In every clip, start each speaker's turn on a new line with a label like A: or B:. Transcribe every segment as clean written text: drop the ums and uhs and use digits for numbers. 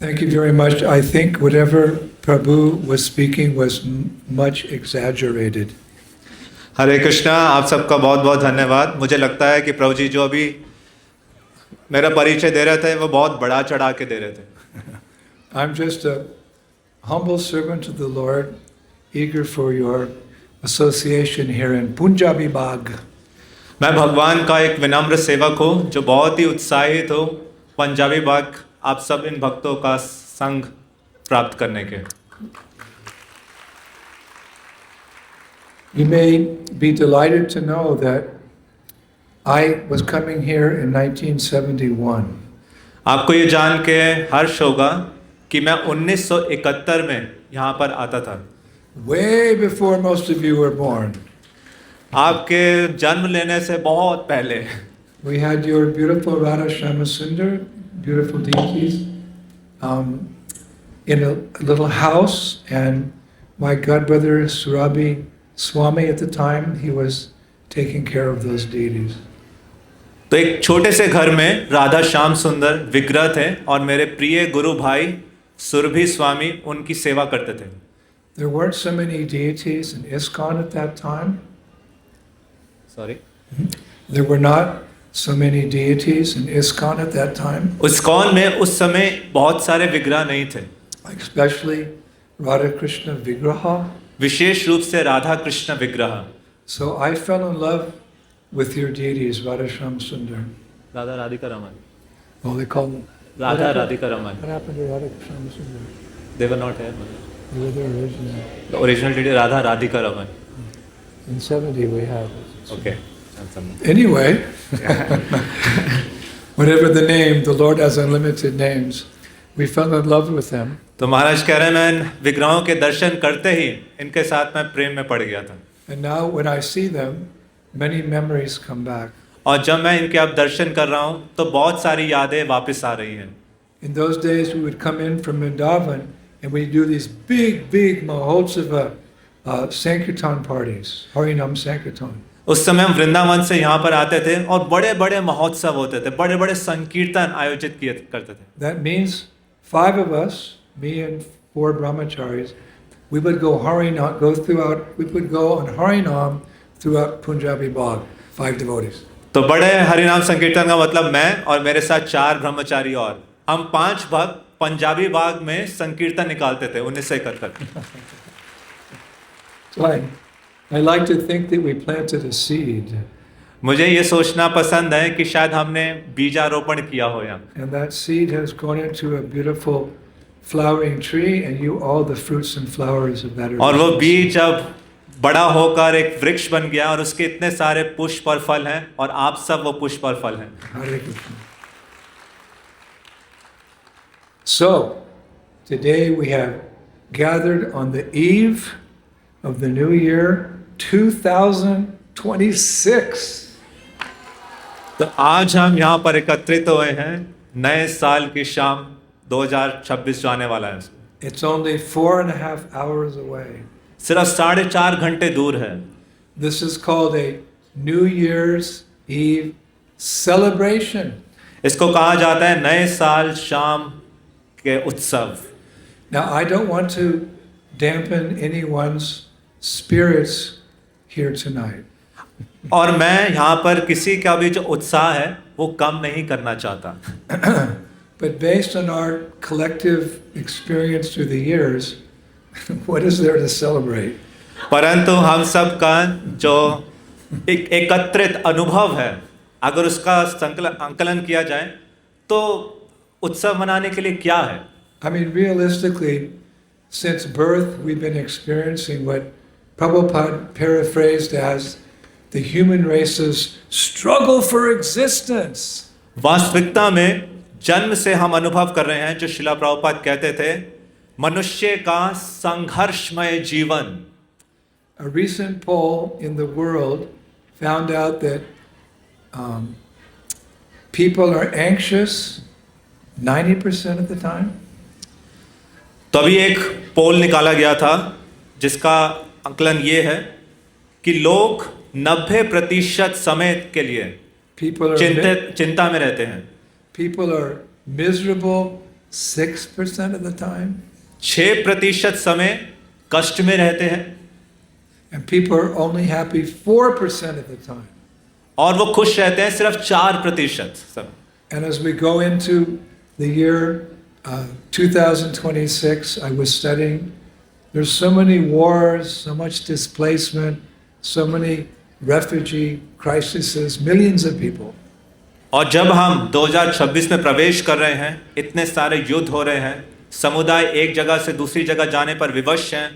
A: Thank you very much. I think whatever Prabhu was speaking was much exaggerated.
B: हरे कृष्णा, आप सबका बहुत बहुत धन्यवाद। मुझे लगता है कि प्रभु जी जो अभी मेरा परिचय दे रहे थे वो बहुत बड़ा चढ़ा के दे रहे थे।
A: I'm just a humble servant of the Lord, eager for your association here in Punjabi Bagh.
B: मैं भगवान का एक विनम्र सेवक हूँ जो बहुत ही उत्साहित हो पंजाबी बाग आप सब इन भक्तों का संग प्राप्त करने के।
A: You may be delighted to know that I was coming here in 1971.
B: आपको ये जान के हर्ष होगा कि मैं 1971 में यहाँ पर आता था।
A: Way before most of you were born.
B: आपके जन्म लेने से बहुत पहले।
A: We had your beautiful Radha Shama Sundar, beautiful deities, in a little house, and my godbrother Surabi Swami at the time, he was taking care of those deities.
B: तो एक छोटे से घर में राधा श्याम सुंदर विग्रह थे और मेरे प्रिय गुरु भाई सुरभि स्वामी उनकी सेवा करते थे।
A: There weren't so many deities in ISKCON at that time.
B: Sorry.
A: There were not so many deities in ISKCON at that time.
B: ISKCON में उस समय बहुत सारे विग्रह नहीं थे,
A: Especially Radha Krishna Vigraha.
B: विशेष रूप से राधा कृष्ण विग्रह।
A: So I fell in love with your deities, Radha Sham Sundar.
B: Radha Radhika Raman.
A: Oh, they call them.
B: Radha Radhika Raman.
A: What happened to Radha Sham Sundar?
B: They were not here.
A: They were there originally.
B: The original deity Radha Radhika Raman.
A: In 70 we had.
B: Okay.
A: Anyway, whatever the name, the Lord has unlimited names. We fell in love with them.
B: तो महाराज कह रहे हैं मैं विग्रहों के दर्शन करते ही इनके साथ मैं प्रेम में पड़ गया था।
A: And now when I see them, many memories come back.
B: और जब मैं इनके अब दर्शन कर रहा हूँ तो बहुत सारी यादें वापस आ रही हैं।
A: In those days we would come in from Vrindavan and we do these big Mahotsava Sankirtan parties, Harinam Sankirtan.
B: उस समय हम वृंदावन से यहाँ पर आते थे और बड़े बड़े महोत्सव होते थे, बड़े बड़े संकीर्तन आयोजित किए करते थे।
A: That means 5 of us, me and 4 brahmacharis, we would go on Harinam throughout Punjabi Bagh, 5 devotees.
B: तो बड़े हरिनाम संकीर्तन का मतलब मैं और मेरे साथ 4 ब्रह्मचारी और हम 5 भक्त पंजाबी बाग में संकीर्तन निकालते थे 19 से इकहत्तर।
A: So I like to think that we planted a seed.
B: मुझे ये सोचना पसंद है कि शायद हमने बीजारोपण किया हो यहाँ।
A: And that seed has grown into a beautiful flowering tree, and you all the fruits and flowers of that are.
B: और वो बीज अब बड़ा होकर एक वृक्ष बन गया और उसके इतने सारे पुष्प और फल हैं और आप सब वो पुष्प और फल हैं।
A: Hare Krishna. So today we have gathered on the eve of the new year 2026.
B: तो आज हम यहाँ पर एकत्रित हुए हैं नए साल की शाम 2026 जो आने वाला है।
A: It's only 4.5 hours away.
B: सिर्फ 4.5 घंटे दूर है।
A: This is called a New Year's Eve celebration.
B: इसको कहा जाता है नए साल शाम के उत्सव।
A: Now I don't want to dampen anyone's spirits here tonight.
B: और मैं यहाँ पर किसी का भी जो उत्साह है वो कम नहीं करना चाहता।
A: But based on our collective experience through the years, what is there to celebrate?
B: परंतु हम सब का जो एक एकत्रित अनुभव है अगर उसका आंकलन किया जाए तो उत्सव मनाने के लिए क्या है?
A: I mean, realistically, since birth we've been experiencing what Prabhupada paraphrased as the human race's struggle for existence.
B: वास्तविकता में जन्म से हम अनुभव कर रहे हैं जो शिला प्रभुपाद कहते थे मनुष्य का संघर्षमय जीवन।
A: A recent poll in the world found out that people are anxious 90% of the time.
B: तो अभी एक पोल निकाला गया था जिसका आंकलन ये है कि लोग 90% समय के लिए
A: People are
B: चिंता में रहते हैं।
A: People are miserable, 6% of the time.
B: 6% समय कष्ट में रहते हैं
A: And people are only happy 4% of the time.
B: और वो खुश रहते हैं सिर्फ 4% समय.
A: And as we go into the year 2026, I was studying, there's so many wars, so much displacement, so many refugee crises, millions of people.
B: और जब हम 2026 में प्रवेश कर रहे हैं, इतने सारे युद्ध हो रहे हैं, समुदाय एक जगह से दूसरी जगह जाने पर विवश हैं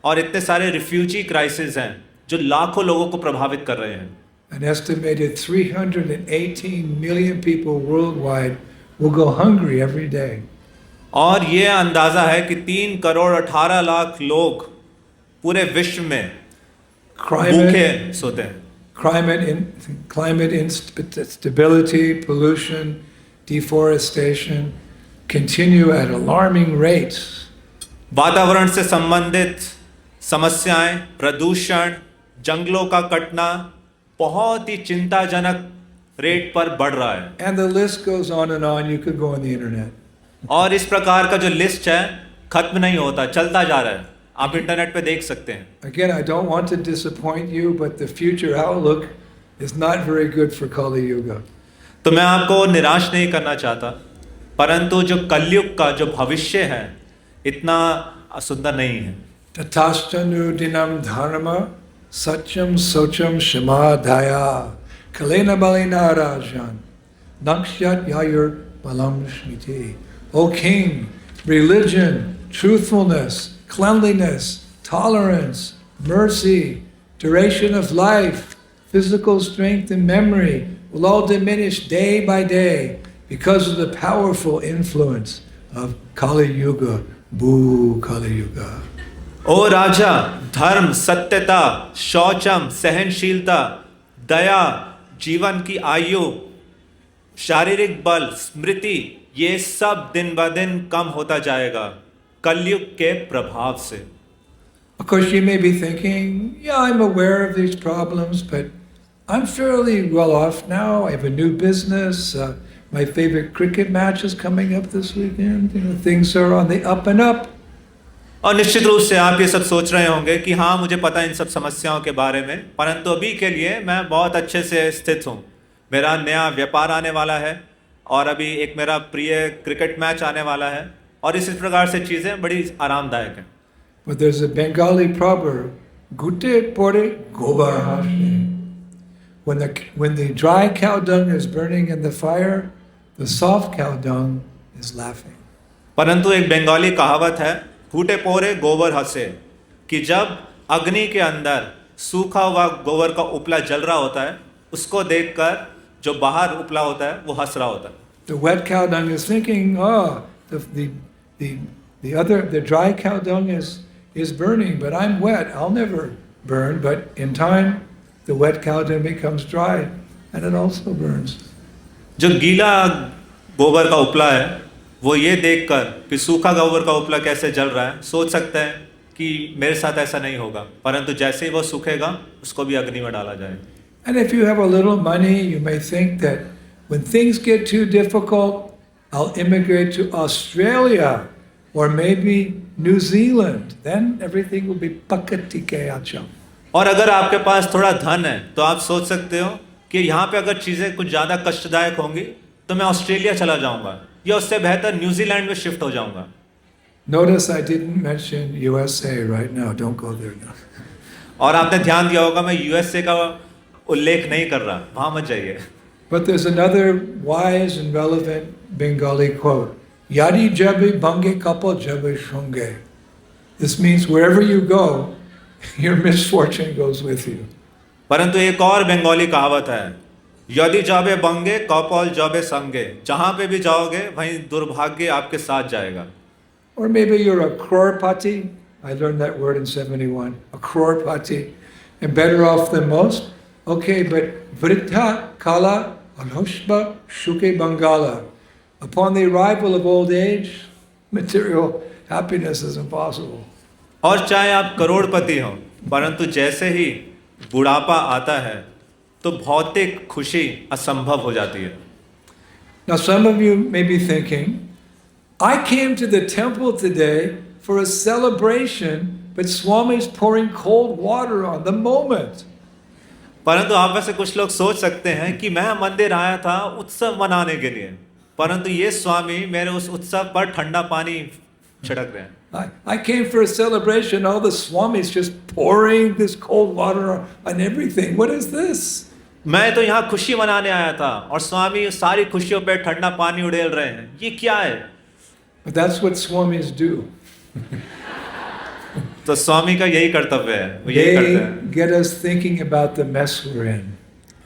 B: और इतने सारे रिफ्यूजी क्राइसिस हैं जो लाखों लोगों को प्रभावित कर रहे हैं.
A: An estimated 318 million people worldwide will go hungry every day.
B: और ये अंदाज़ा है कि 3 करोड़ 18 लाख लोग पूरे विश्व में भूखे सोते हैं.
A: Climate instability, pollution, deforestation continue at alarming rates.
B: वातावरण से संबंधित समस्याएं, प्रदूषण, जंगलों का कटना बहुत ही चिंताजनक रेट पर बढ़ रहा है.
A: And the list goes on. You could go on the internet.
B: और इस प्रकार का जो लिस्ट है खत्म नहीं होता, चलता जा रहा है. आप इंटरनेट पे देख सकते हैं.
A: Again, I don't want to disappoint you, but the future outlook is not very good for Kali Yuga.
B: तो मैं आपको निराश नहीं करना चाहता, परंतु जो कलयुग का जो भविष्य है इतना सुंदर नहीं है.
A: Tatastanu dinam dharma satyam socham shama daya kalena balina rajan nakshat yayur balam smiti. O king, religion, truthfulness, cleanliness, tolerance, mercy, duration of life, physical strength and memory will all diminish day by day because of the powerful influence of Kali Yuga. Boo Kali Yuga.
B: ओ राजा, धर्म, सत्यता, शौचम, सहनशीलता, दया, जीवन की आयु, शारीरिक बल, स्मृति, ये सब दिन ब दिन कम होता जाएगा कलयुग के प्रभाव से.
A: Of course, you may be thinking, yeah, I'm aware of these problems, but I'm fairly well off now. I have a new business. My favorite cricket match is coming up this weekend. Things are on the up and up.
B: और निश्चित रूप से आप ये सब सोच रहे होंगे कि हाँ, मुझे पता है इन सब समस्याओं के बारे में, परंतु अभी के लिए मैं बहुत अच्छे से स्थित हूँ. मेरा नया व्यापार आने वाला है और अभी एक मेरा प्रिय क्रिकेट मैच आने वाला है और इस प्रकार से चीज़ें बड़ी आरामदायक हैं.
A: But there's a Bengali proverb, "Gute pore gobar hashe." When the dry cow dung is burning in the fire, the soft cow dung is laughing.
B: परंतु एक बंगाली कहावत है, फूटे पोरे गोबर हंसे, कि जब अग्नि के अंदर सूखा हुआ गोबर का उपला जल रहा होता है, उसको देखकर जो बाहर उपला होता है वो हंस रहा होता है.
A: The wet cow dung is thinking, the dry cow dung is burning, but I'm wet. I'll never burn. But in time, the wet cow dung becomes dry, and it also burns.
B: जो गीला गोबर का उपला है वो ये देखकर कि सूखा गोबर का उपला कैसे जल रहा है, सोच सकता है कि मेरे साथ ऐसा नहीं होगा, परंतु जैसे ही वो सूखेगा उसको भी अग्नि में डाला जाएगा.
A: And if you have a little money, you may think that when things get too difficult, I'll immigrate to Australia or maybe New Zealand. Then everything will be pakatike acham.
B: और अगर आपके पास थोड़ा धन है तो आप सोच सकते हो कि यहाँ पे अगर चीज़ें कुछ ज़्यादा कष्टदायक होंगी तो मैं ऑस्ट्रेलिया चला जाऊँगा या उससे बेहतर न्यूजीलैंड में शिफ्ट हो जाऊँगा.
A: Notice I didn't mention USA right now. Don't go there now.
B: और आपने ध्यान दिया होगा मैं यूएसए का उल्लेख नहीं कर रहा, वहाँ मत जाइए.
A: But there's another wise and relevant Bengali quote. Yadi jabe bange kapo jabe shunge. This means wherever you go, your misfortune goes with you.
B: परंतु एक और बंगाली कहावत है, यदि जाबे बंगे कपल जाबे संगे, जहाँ पे भी जाओगे वहीं दुर्भाग्य आपके साथ जाएगा.
A: Or maybe you're a crorepati. I learned that word in 71. A crorepati. And better off than most. Okay, but vriddha kala anushba shuke bangala. Upon the arrival of old age, material happiness is impossible.
B: और चाहे आप करोड़पति हो, परंतु जैसे ही बुढ़ापा आता है तो भौतिक खुशी असंभव हो जाती है.
A: Now some of you may be thinking, I came to the temple today for a celebration, but Swami's pouring cold water on the moment.
B: परंतु आप में से कुछ लोग सोच सकते हैं कि मैं मंदिर आया था उत्सव मनाने के लिए, परंतु ये स्वामी मेरे उस उत्सव पर ठंडा पानी छिड़क रहे हैं।
A: I came for a celebration, all the Swamis just pouring this cold water on everything. What is this?
B: मैं तो यहाँ खुशी मनाने आया था और स्वामी सारी खुशियों पे ठंडा पानी उड़ेल रहे हैं, ये क्या है?
A: But that's what Swamis do.
B: तो स्वामी का यही कर्तव्य है, वो यही करते
A: They
B: हैं।
A: get us thinking about the mess we're in.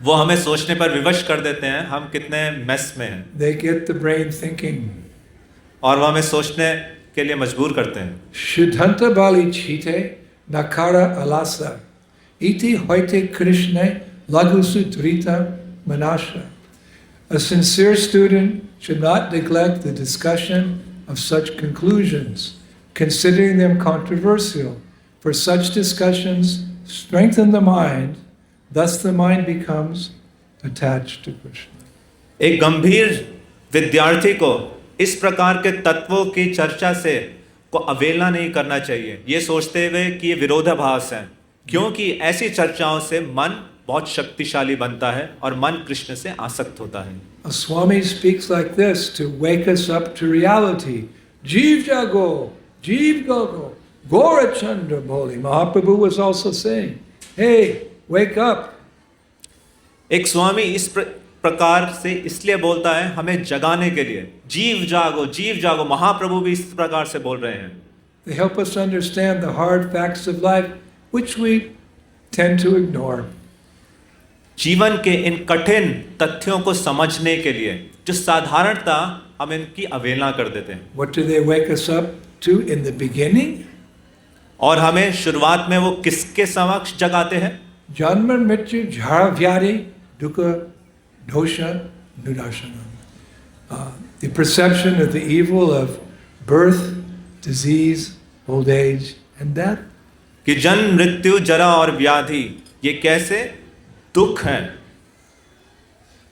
B: वो हमें सोचने पर विवश कर देते हैं हम कितने मेस में हैं,
A: They get the brain thinking.
B: और वो हमें सोचने के लिए मजबूर करते हैं।
A: Siddhanta Bali chite nakara alasa. Iti hoite Krishna lagusu drita manasha. A sincere student should not neglect the discussion of such conclusions, considering them controversial, for such discussions strengthen the mind, thus the mind becomes attached to Krishna.
B: एक गंभीर विद्यार्थी को इस प्रकार के तत्वों की चर्चा से को अवहेलना नहीं करना चाहिए, ये सोचते हुए कि ये विरोधाभास है, क्योंकि ऐसी चर्चाओं से मन बहुत शक्तिशाली बनता है और मन कृष्ण से आसक्त होता है।
A: A Swami speaks like this to wake us up to reality. Jeev Jago, Jeev Gogo, Gaurachandra Boli. Mahaprabhu was also saying, hey, wake up.
B: एक स्वामी इस प्रकार से इसलिए बोलता है हमें जगाने के लिए, जीव जागो, जीव जागो। महाप्रभु भी इस प्रकार से बोल रहे हैं।
A: They help us understand the hard facts of life, which we tend to ignore.
B: जीवन के इन कठिन तथ्यों को समझने के लिए जो साधारणता हम इनकी अवहेलना कर देते हैं।
A: What do they wake us up to in the beginning?
B: और हमें शुरुआत में वो किसके समक्ष जगाते हैं?
A: Janma Mrityu Jara Vyadi Dukkha Dosha Nudasana. The perception of the evil of birth, disease, old age, and death.
B: कि जन्म, मृत्यु, जरा और व्याधि ये कैसे दुख हैं।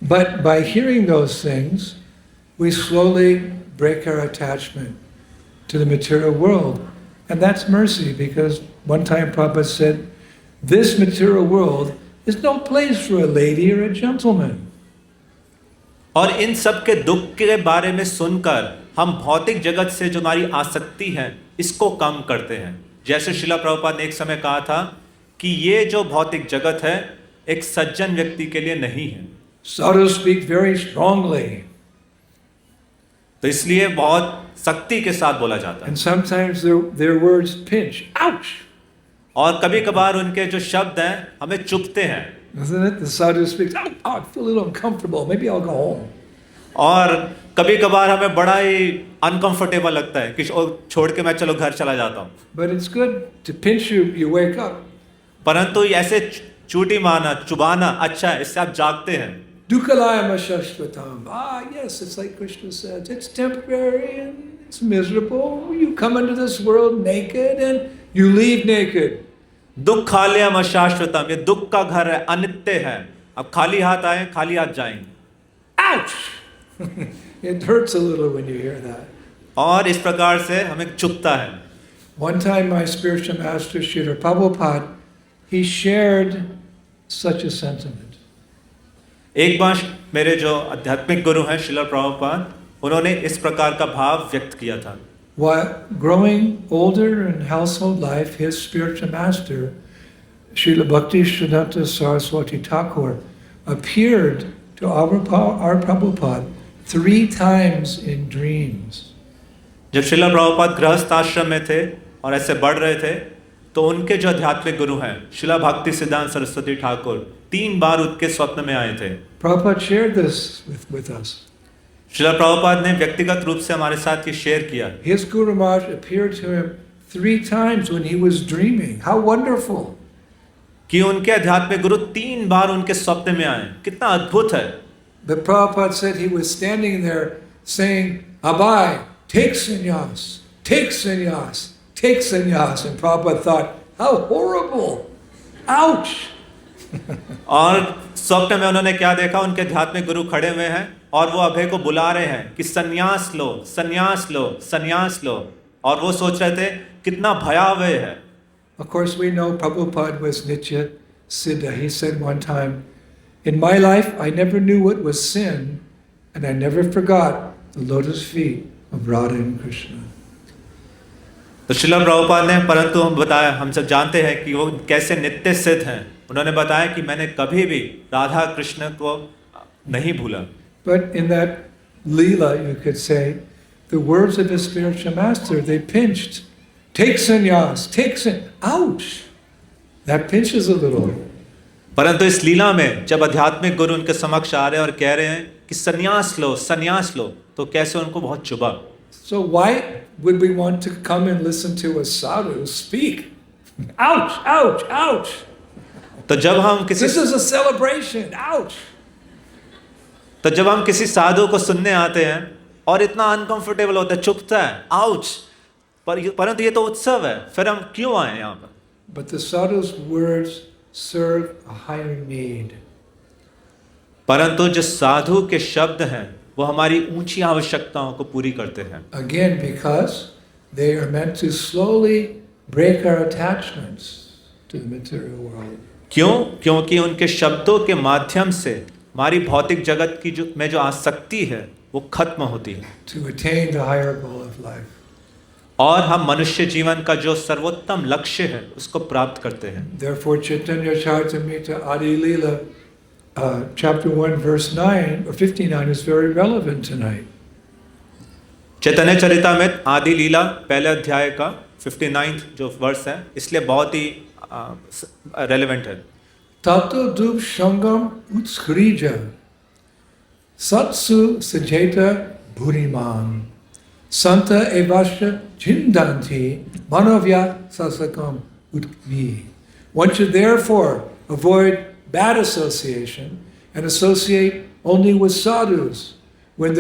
A: But by hearing those things, we slowly break our attachment to the material world. And that's mercy, because one time Prabhupada said, this material world is no place for a lady or a gentleman.
B: और इन सब के दुख के बारे में सुनकर हम भौतिक जगत से जो हमारी आसक्ति है इसको कम करते हैं। जैसे श्रीला प्रभुपाद ने एक समय कहा था कि ये जो भौतिक जगत है एक सज्जन व्यक्ति के लिए नहीं है।
A: Sadhus speak very strongly.
B: तो इसलिए बहुत सख्ती के साथ बोला जाता है।
A: And sometimes their words pinch. Ouch!
B: और कभी कभार उनके जो शब्द हैं हमें चुभते हैं।
A: Isn't it? The sadhu speaks, oh, I feel a little uncomfortable. Maybe I'll go home.
B: और कभी कभार हमें बड़ा ही अनकंफर्टेबल लगता है कि छोड़ के मैं चलो घर चला जाता हूँ।
A: But it's good to pinch you, you wake up.
B: परंतु ऐसे चूटी मारना, चुबाना अच्छा है, इससे आप जागते हैं।
A: Dukkalayama Shashvatam. Ah, yes, it's like Krishna says. It's temporary and it's miserable. You come into this world naked and you leave naked.
B: दुःखालयम अशाश्वतम, ये दुख का घर है, अनित्य है। अब खाली हाथ आए, खाली हाथ जाएंगे।
A: Ouch! It hurts a little when you hear that.
B: और इस प्रकार से हमें चुभता है।
A: One time my spiritual master, Srila Prabhupada, he shared such a sentiment.
B: एक बार मेरे जो आध्यात्मिक गुरु हैं श्रीला प्रभुपाद, उन्होंने इस प्रकार का भाव व्यक्त किया था।
A: While growing older in household life, his spiritual master, Srila Bhakti Siddhanta Saraswati Thakur, appeared to our Prabhupada 3 times in dreams.
B: जब श्रीला प्रभुपाद गृहस्थ आश्रम में थे और ऐसे बढ़ रहे थे, तो उनके जो आध्यात्मिक गुरु हैं श्रीला भक्ति सिद्धांत सरस्वती ठाकुर 3 बार उनके स्वप्न में आए थे।
A: Prabhupada shared this with us.
B: Srila Prabhupada ने व्यक्तिगत रूप से हमारे साथ ये शेयर किया।
A: His Guru Maharaj appeared to him 3 times when he was dreaming. How wonderful!
B: कि उनके आध्यात्मिक गुरु 3 बार उनके स्वप्न में आए, कितना अद्भुत है।
A: But Prabhupada said he was standing there saying, Abai, take sannyas, take sannyas, take sannyas. And Prabhupada thought, how horrible! Ouch!
B: और स्वप्न में उन्होंने क्या देखा, उनके आध्यात्मिक गुरु खड़े हुए हैं और वो अभय को बुला रहे हैं कि संन्यास लो, संन्यास लो, संन्यास लो, और वो सोच रहे थे कितना भयावह है।
A: Of course, we know Prabhupada was Nitya Siddha. He said one time, "In my life, I never knew what was sin, and I never forgot the lotus feet of Radha and Krishna."
B: तो श्रील प्रभुपाद ने, परंतु हम बताया, हम सब जानते हैं कि वो कैसे नित्य सिद्ध हैं। उन्होंने बताया कि मैंने कभी भी राधा कृष्ण को नहीं भूला।
A: But in that Leela, you could say, the words of his spiritual master, they pinched. Take sannyas, take ouch! That pinches a little.
B: परंतु इस लीला में जब आध्यात्मिक गुरु उनके समक्ष आ रहे हैं और कह रहे हैं कि संन्यास लो, संन्यास लो, तो कैसे उनको बहुत चुभा।
A: So why would we want to come and listen to a sadhu speak? Ouch, ouch, ouch!
B: तो जब हम किसी
A: This is a celebration, ouch!
B: तो जब हम किसी साधु को सुनने आते हैं और इतना अनकंफर्टेबल होता है, चुभता है, आउच, परंतु ये तो उत्सव है, फिर हम क्यों आए यहाँ पर?
A: But the sadhu's words serve a higher need.
B: परंतु जो साधु के शब्द हैं वो हमारी ऊंची आवश्यकताओं को पूरी करते हैं।
A: Again, because they are meant to slowly break our attachments to the material world.
B: क्यों? क्योंकि उनके शब्दों के माध्यम से हमारी भौतिक जगत की जो आसक्ति है वो खत्म होती है,
A: To attain the higher goal of life.
B: और हम मनुष्य जीवन का जो सर्वोत्तम लक्ष्य है उसको प्राप्त करते हैं।
A: Therefore, Chaitanya Charitamrita Adi Leela, chapter 1, verse 9 or 59 is very relevant tonight.
B: चैतन्य चरितामृत आदि लीला पहले अध्याय का 59 जो वर्ष है, इसलिए बहुत ही रेलेवेंट है।
A: Tato dup shangam utskrija satsu sajeta bhuriman santa evasya chindanti manavya sasakam utvi. One should therefore avoid bad association and associate only with sadhus. When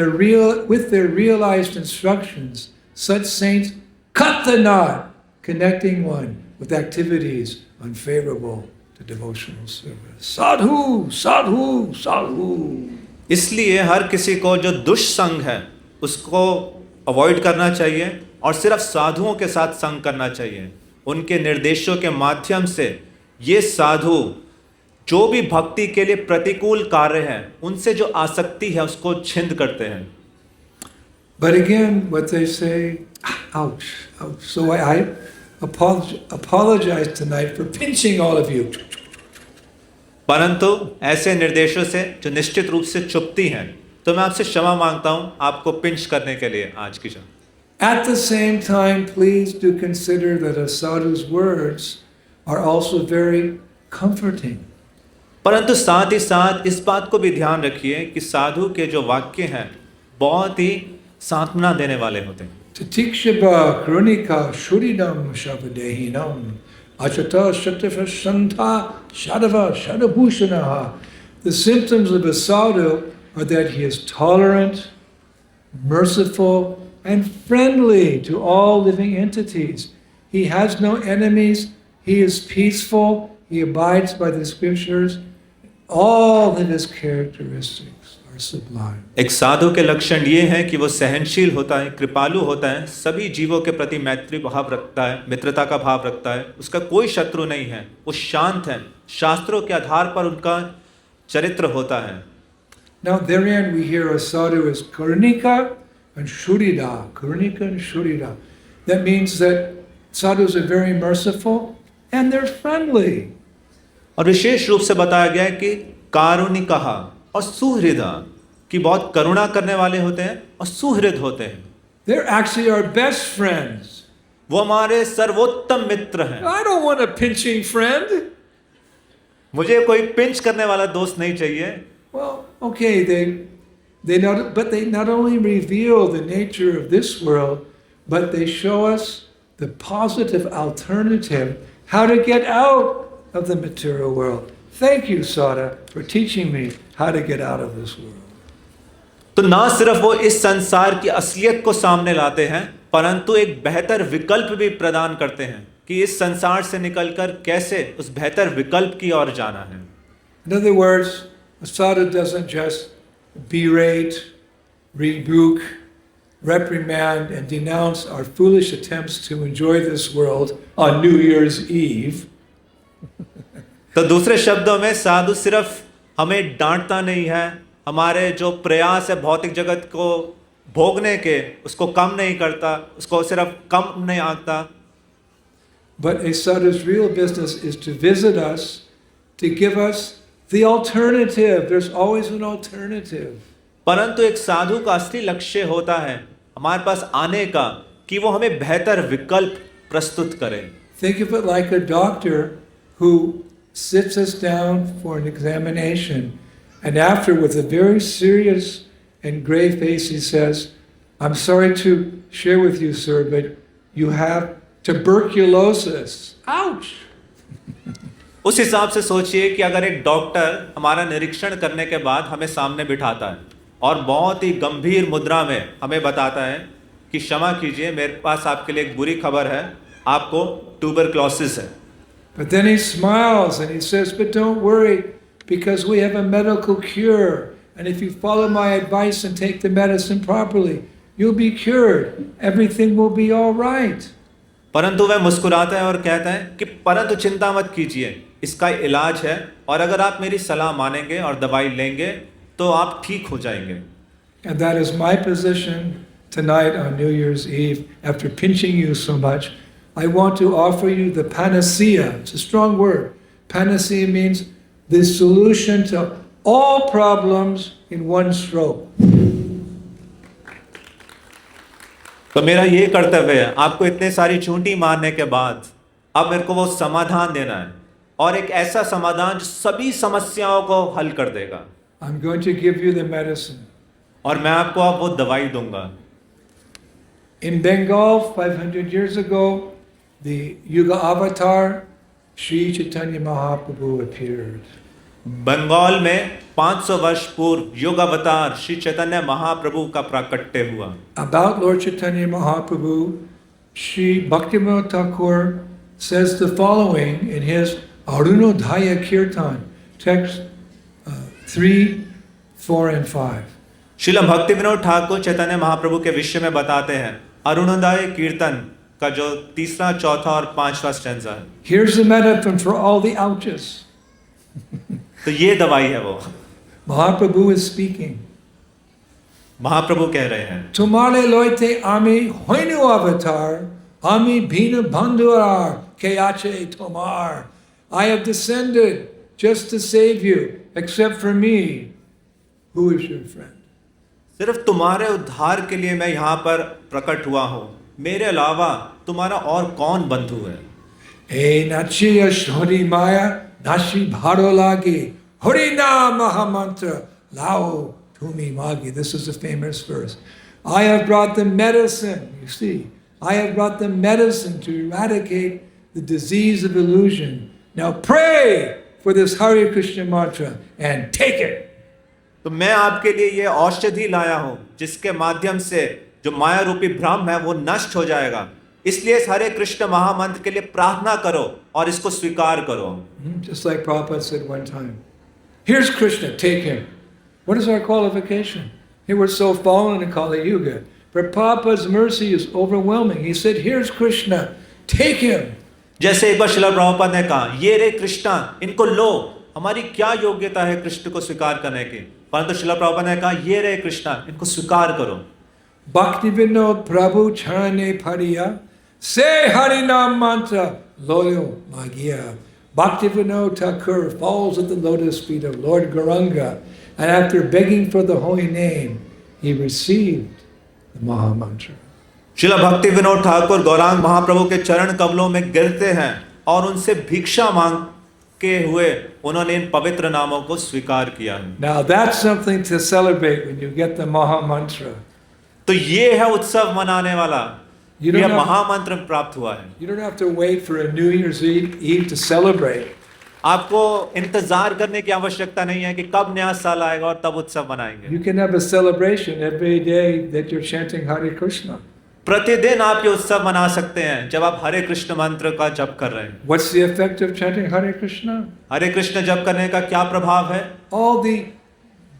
A: with their realized instructions, such saints cut the knot, connecting one with activities unfavorable to devotional service. Sadhu, sadhu, sadhu.
B: इसलिए हर किसी को जो दुष्संग है उसको avoid करना चाहिए और सिर्फ साधुओं के साथ संग करना चाहिए। उनके निर्देशों के माध्यम से ये साधु जो भी भक्ति के लिए प्रतिकूल कार्य हैं उनसे जो आसक्ति है उसको छिंद करते हैं।
A: But again, what they say, ouch, ouch. So I apologize tonight for pinching all of you.
B: परंतु ऐसे निर्देशों से जो निश्चित रूप से चुभती हैं, तो मैं आपसे क्षमा मांगता हूं आपको पिंच करने के लिए आज की जो।
A: At the same time, please do consider that a sadhu's words are also very comforting.
B: परंतु साथ ही साथ इस बात को भी ध्यान रखिए कि साधु के जो वाक्य हैं बहुत ही सांत्वना देने वाले होते हैं।
A: Titikshaba Krunika Shuridam Shavadehinam Achata Shatafa Shanta Shadava Shadabhushanaha. The symptoms of a sadhu are that he is tolerant, merciful, and friendly to all living entities. He has no enemies, he is peaceful, he abides by the scriptures. All of his characteristics are sublime.
B: एक साधु के लक्षण ये हैं कि वो सहनशील होता है, कृपालु होता है, सभी जीवों के प्रति मैत्री भाव रखता है, मित्रता का भाव रखता है, उसका कोई शत्रु नहीं है, वो शांत है, शास्त्रों के आधार पर उनका चरित्र होता है।
A: Now therein we hear a sadhu is Karnika and Shurida. Karnika and Shurida. That means that sadhus are very merciful and they're friendly.
B: और विशेष रूप से बताया गया है कि कारुणिकः और सुहृदा कि बहुत करुणा करने वाले होते हैं और सुहृद होते हैं।
A: They're actually our best friends.
B: वो हमारे सर्वोत्तम मित्र हैं।
A: I don't want a pinching friend.
B: मुझे कोई पिंच करने वाला दोस्त नहीं चाहिए।
A: Well, okay, they not only reveal the nature of this world, but they show us the positive alternative, how to get out of the material world. Thank you, Sada, for teaching me how to get out of this world.
B: तो ना सिर्फ वो इस संसार की असलियत को सामने लाते हैं, परंतु एक बेहतर विकल्प भी प्रदान करते हैं कि इस संसार से निकलकर कैसे उस बेहतर विकल्प की ओर जाना है।
A: In other words, a sadhu doesn't just berate, rebuke, reprimand, and denounce our foolish attempts to enjoy this world on New Year's Eve.
B: तो दूसरे शब्दों में साधु सिर्फ हमें डांटता नहीं है, हमारे जो प्रयास है भौतिक जगत को भोगने के उसको कम नहीं करता, उसको सिर्फ कम नहीं आंकता,
A: But a sadhu's real business is to visit us, to give us the alternative. There's always an alternative.
B: परंतु एक साधु का असली लक्ष्य होता है हमारे पास आने का कि वो हमें बेहतर विकल्प प्रस्तुत करे.
A: Think of it like a doctor who sits us down for an examination, and after, with a very serious and grave face, he says, "I'm sorry to share with you, sir, but you have tuberculosis." Ouch!
B: उस हिसाब से सोचिए कि अगर एक doctor हमारा निरीक्षण करने के बाद हमें सामने बिठाता है और बहुत ही गंभीर मुद्रा में हमें बताता है कि क्षमा कीजिए, मेरे पास आपके लिए एक बुरी खबर है, आपको ट्यूबरक्लोसिस है.
A: But then he smiles and he says, "But don't worry, because we have a medical cure. And if you follow my advice and take the medicine properly, you'll be cured. Everything will be all right."
B: परंतु वह मुस्कुराता है और कहता है कि परंतु चिंता मत कीजिए, इसका इलाज है और अगर आप मेरी सलाह मानेंगे और दवाई लेंगे तो आप ठीक हो जाएंगे.
A: And that is my position tonight on New Year's Eve. After pinching you so much, I want to offer you the panacea. It's a strong word. Panacea means the solution to all problems in one stroke.
B: तो मेरा ये कर्तव्य है आपको इतने सारी चूंटी मारने के बाद अब मेरे को वो समाधान देना है और एक ऐसा समाधान जो सभी समस्याओं को हल कर देगा.
A: I'm going to give you the medicine.
B: और मैं आपको अब वो दवाई दूंगा.
A: In Bengal, 500 years ago, the Yuga Avatar, Sri Chaitanya Mahaprabhu appeared.
B: Bengal में 500 वर्ष पूर्व युग अवतार श्री चैतन्य महाप्रभु का प्राकट्य हुआ.
A: About Lord Chaitanya Mahaprabhu, Sri Bhaktivinoda Thakur says the following in his Arunodaya Kirtan, text 3, 4 and 5.
B: Srila भक्ति विनोद ठाकुर चैतन्य महाप्रभु के विषय में बताते हैं अरुणोदय कीर्तन का जो तीसरा, चौथा और पांचवा स्टैंजा है.
A: Here's the medicine for all the ouches.
B: तो ये दवाई है वो.
A: Mahaprabhu is speaking.
B: महाप्रभु कह रहे हैं
A: Tumare loite ami hoinu avatar, ami bina bandhuar keache tomar. I have descended just to save you, except for me. Who is your friend?
B: सिर्फ तुम्हारे उद्धार के लिए मैं यहाँ पर प्रकट हुआ हूँ, मेरे अलावा तुम्हारा और कौन बंधु है.
A: E nachiya shori maya nashi bharo lagi harina mahamantra lao tumi magi. This is a famous verse. I have brought the medicine, you see. I have brought the medicine to eradicate the disease of illusion. Now pray for this Hare Krishna mantra and take it.
B: तो मैं आपके लिए ये औषधि लाया हूँ जिसके माध्यम से जो माया रूपी भ्रम है वो नष्ट हो जाएगा. इसलिए इस हरे कृष्ण महामंत्र के लिए प्रार्थना करो और इसको स्वीकार करो.
A: Just like Prabhupada said one time, here's Krishna, take him. What is our qualification? Here we're so fallen in Kali Yuga. But Prabhupada's mercy is overwhelming. He said, here's Krishna, take him.
B: जैसे एक बार श्रील प्रभुपाद ने कहा ये रे कृष्णा, इनको लो, हमारी क्या योग्यता है कृष्ण को स्वीकार करने की. परंतु श्रील प्रभुपाद ने कहा ये रे कृष्णा, इनको स्वीकार करो.
A: Bhakti Vinod Prabhu Charane Pariya, say Harinam Mantra, loyal Magiya. Bhakti Vinod Thakur falls at the lotus feet of Lord Gauranga, and after begging for the holy name, he received the Maha Mantra.
B: Srila भक्ति विनोद ठाकुर गौरांग महाप्रभु के चरण कमलों में गिरते हैं और उनसे भिक्षा मांग के हुए उन्होंने इन पवित्र नामों को स्वीकार किया.
A: Now that's something to celebrate when you get the Maha Mantra.
B: तो ये है उत्सव मनाने वाला,
A: You don't
B: यह
A: have-
B: महामंत्र प्राप्त हुआ है.
A: You don't have to wait for a New Year's Eve to celebrate.
B: आपको इंतजार करने की आवश्यकता नहीं है कि कब नया साल आएगा और तब उत्सव मनाएंगे.
A: You can have a celebration every day that you're chanting Hare Krishna.
B: प्रतिदिन आप ये उत्सव मना सकते हैं जब आप हरे कृष्ण मंत्र का जप कर रहे हैं.
A: What's the effect of chanting Hare Krishna?
B: हरे कृष्ण जप करने का क्या प्रभाव है?
A: All the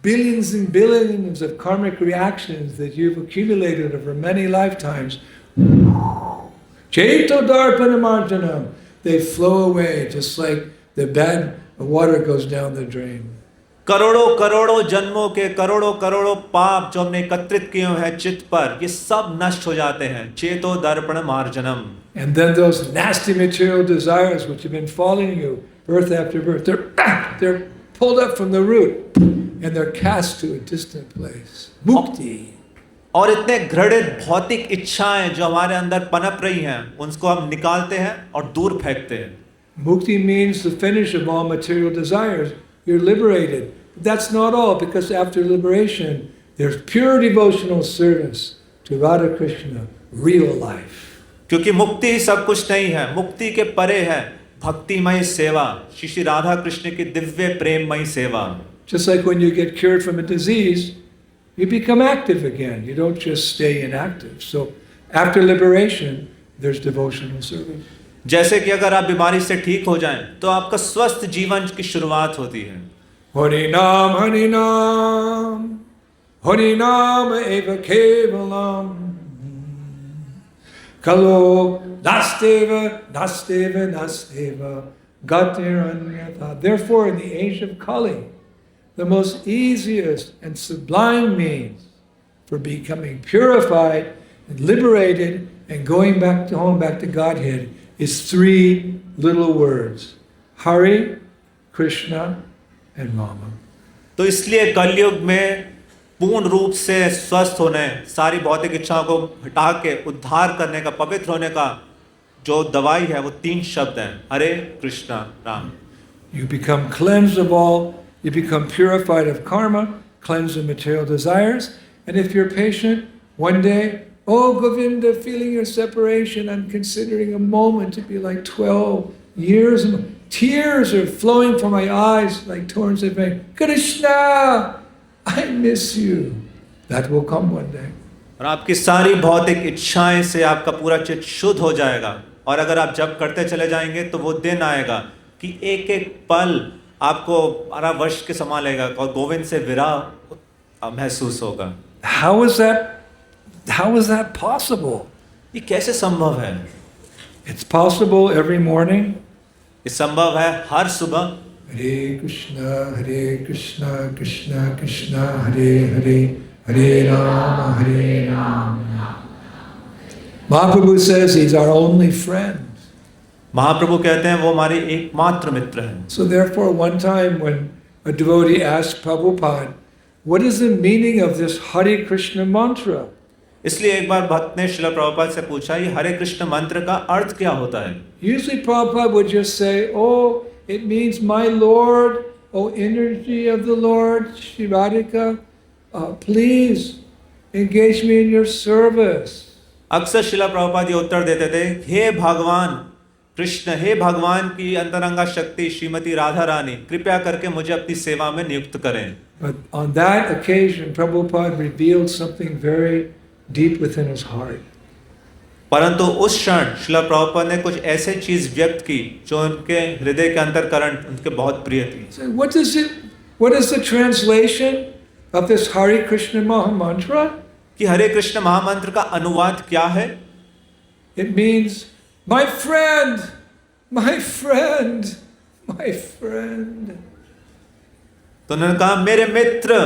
A: billions and billions of karmic reactions that you've accumulated over many lifetimes, Chaito Darpanamarjanam, they flow away just like the bad water goes down the drain.
B: करोड़ों करोड़ों जन्मों के करोड़ों करोड़ों पाप जो हमने एकत्रित किए हैं चित्त पर, ये सब नष्ट हो जाते हैं। चेतो दर्पण मार्जनम।
A: And then those nasty material desires which have been following you birth after birth, they're pulled up from the root and they're cast to a distant place. Mukti.
B: और इतने घृणित भौतिक इच्छाएं जो हमारे अंदर पनप रही हैं, उनको हम निकालते हैं और दूर फेंकते हैं।
A: Mukti means the finish of all material desires. You're liberated. But that's not all, because after liberation, there's pure devotional service to Radha Krishna, real life.
B: क्योंकि मुक्ति ही सब कुछ नहीं है, मुक्ति के परे है भक्तिमय सेवा, श्री राधा कृष्ण की दिव्य प्रेममय सेवा।
A: Just like when you get cured from a disease, you become active again. You don't just stay inactive. So after liberation, there's devotional service.
B: जैसे कि अगर आप बीमारी से ठीक हो जाएं, तो आपका स्वस्थ जीवन की शुरुआत होती है।
A: Harinam, Harinam, Harinam eva kevalam. Kalo nasteva, nasteva, nasteva, gatiranyatha. Therefore, in the age of Kali, the most easiest and sublime means for becoming purified and liberated and going back to home, back to Godhead, is three little words: Hari, Krishna, and Rama.
B: तो इसलिए कलयुग में पूर्ण रूप से स्वस्थ होने, सारी भौतिक इच्छाओं को हटा के उद्धार करने का, पवित्र होने का जो दवाई है, वो तीन शब्द हैं: हरे Krishna Ram.
A: You become cleansed of all, you become purified of karma, cleansed of material desires, and if you're patient, one day, oh Govinda, feeling your separation, I'm considering a moment to be like 12 years, and tears are flowing from my eyes like torrents of rain. Krishna, I miss you. That will come one day.
B: और आपकी सारी भौतिक इच्छाएं से आपका पूरा चित्त शुद्ध हो जाएगा, और अगर आप जब करते चले जाएंगे तो वो दिन आएगा कि एक एक पल आपको 12 वर्ष के समान लगेगा और गोविंद से विरह महसूस होगा।
A: How is that possible?
B: ये कैसे संभव है?
A: It's possible every morning.
B: ये संभव है हर सुबह।
A: Hare Krishna, Krishna Krishna, Hare Hare, Hare Rama. Mahaprabhu says he's our only friend.
B: महाप्रभु कहते हैं वो हमारे एकमात्र मित्र हैं।
A: So therefore, one time when a devotee asked Prabhupada, what is the meaning of this Hare Krishna mantra?
B: इसलिए एक बार भक्त ने श्रील प्रभुपाद से पूछा, ये हरे कृष्ण मंत्र का अर्थ क्या होता है?
A: Usually Prabhupada would just say, oh, it means my Lord, oh energy of the Lord, Shri Radhika, please engage me in your service.
B: अक्सर श्रील प्रभुपाद ये उत्तर देते थे, हे भगवान कृष्ण, हे भगवान की अंतरंगा शक्ति श्रीमती राधा रानी, कृपया करके मुझे अपनी सेवा में नियुक्त करें।
A: But on that occasion, Prabhupada revealed something very deep within his heart.
B: परंतु उस क्षण श्रील प्रभुपाद ने कुछ ऐसे चीज व्यक्त की जो उनके हृदय के अंतरकरण उनके बहुत प्रिय थी।
A: So what is the translation of this Hare Krishna Maha Mantra?
B: कि हरे कृष्ण महामंत्र का अनुवाद क्या है?
A: It means my friend, my friend, my friend.
B: तो उन्होंने कहा मेरे मित्र,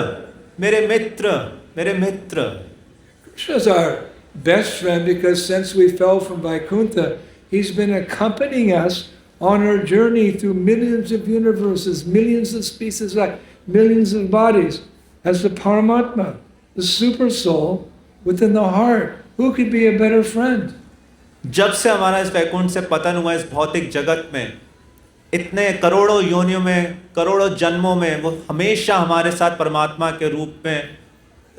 B: मेरे मित्र, मेरे मित्र।
A: Krishna is our best friend because since we fell from Vaikuntha, he's been accompanying us on our journey through millions of universes, millions of species, millions of bodies, as the Paramatma, the super soul within the heart. Who could be a better friend?
B: जब से हमारा इस वैकुंठ से पतन हुआ इस भौतिक जगत में, इतने करोड़ों योनियों में, करोड़ों जन्मों में वो हमेशा हमारे साथ परमात्मा के रूप में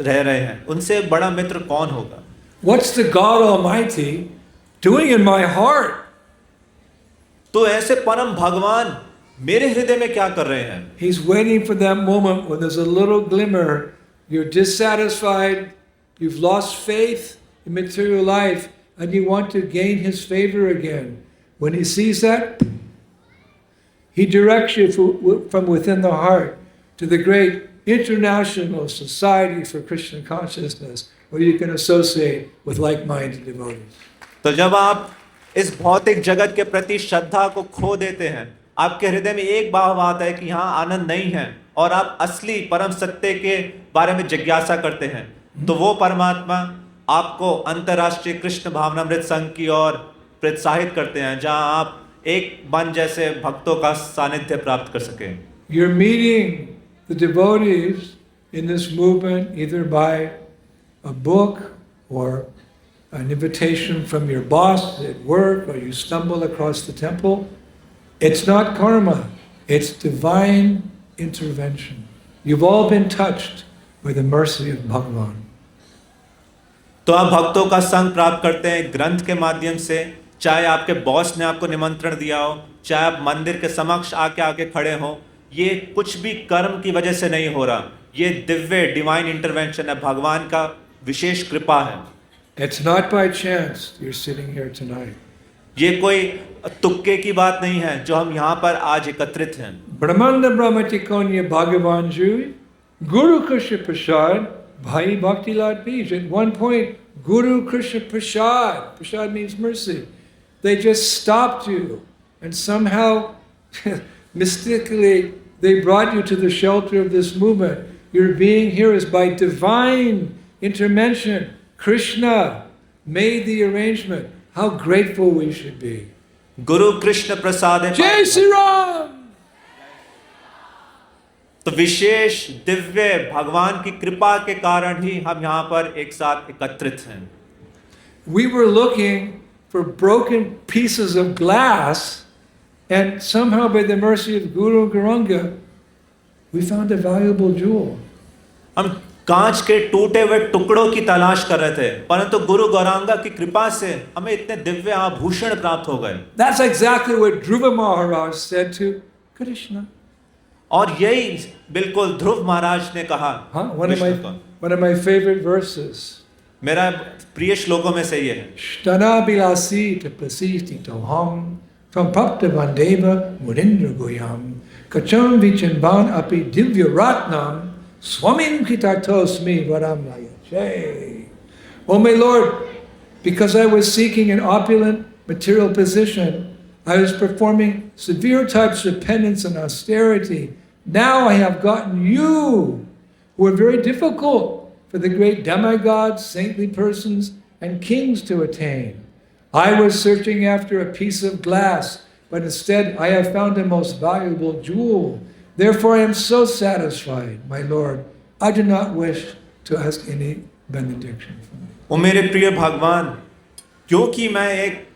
B: रह रहे हैं, उनसे एक बड़ा मित्र कौन होगा?
A: What's the God Almighty doing in my heart?
B: तो ऐसे परम भगवान मेरे हृदय में क्या कर रहे हैं?
A: He's waiting for that moment when there's a little glimmer, you're dissatisfied, you've lost faith in material life, and you want to gain his favor again. When he sees that, he directs you from within the heart to the great international society for Krishna consciousness where you can associate with like-minded devotees.
B: तो जब आप इस भौतिक जगत के प्रति श्रद्धा को खो देते हैं, आपके हृदय में एक भाव आता है कि यहाँ आनंद नहीं है और आप असली परम सत्य के बारे में जिज्ञासा करते हैं, तो वो परमात्मा आपको अंतर्राष्ट्रीय कृष्ण भावनामृत संघ की ओर प्रोत्साहित करते हैं, जहां आप एक मन जैसे भक्तों का सानिध्य प्राप्त कर सकें।
A: You're meeting the devotees in this movement either by a book or an invitation from your boss at work, or you stumble across the temple. It's not karma, it's divine intervention. You've all been touched by the mercy of Bhagavan.
B: तो आप भक्तों का संग प्राप्त करते हैं ग्रंथ के माध्यम से, चाहे आपके बॉस ने आपको निमंत्रण दिया हो, चाहे आप मंदिर के समक्ष आके खड़े हो, ये कुछ भी कर्म की वजह से नहीं हो रहा, ये दिव्य डिवाइन इंटरवेंशन है, भगवान का विशेष कृपा है।
A: It's not by chance you're sitting here tonight.
B: ये कोई तुक्के की बात नहीं है जो हम यहाँ पर आज एकत्रित हैं।
A: Brahmanda Brahmatikonya Bhagavan Ji, Guru Krishna Prasad, Bhai Bhakti Lad Bij. At one point, Guru Krishna Prasad, Prasad means mercy, they just stopped you and somehow mystically they brought you to the shelter of this movement. Your being here is by divine intervention. Krishna made the arrangement. How grateful we should be.
B: गुरु कृष्ण प्रसाद है।
A: Jai Shri Ram!
B: तो विशेष दिव्य भगवान की कृपा के कारण ही हम यहाँ पर एक साथ एकत्रित हैं।
A: We were looking for broken pieces of glass, and somehow by the mercy of Guru Gauranga, we found a valuable jewel.
B: हम कांच के टूटे हुए टुकड़ों की तलाश कर रहे थे, परंतु गुरु गौरांगा की कृपा से हमें इतने दिव्य आभूषण प्राप्त हो गए।
A: That's exactly what Dhruva Maharaj said to Krishna.
B: और यही बिल्कुल ध्रुव महाराज ने कहा।
A: One of my favorite verses.
B: मेरा प्रिय श्लोकों में से ये है।
A: Shtana bilasi tapasiti toham tam bhakta vandeva murindra goyam kacham vichanban api divya ratnam swamin kitatosmi varamaya. Oh my Lord, because I was seeking an opulent material position, I was performing severe types of penance and austerity. Now I have gotten you, who are very difficult for the great demigods, saintly persons, and kings to attain. I was searching after a piece of glass, but instead I have found a most valuable jewel. Therefore I am so satisfied, my Lord. I do not wish to ask any benediction from you.
B: ओ मेरे प्रिय भगवान, क्योंकि मैं एक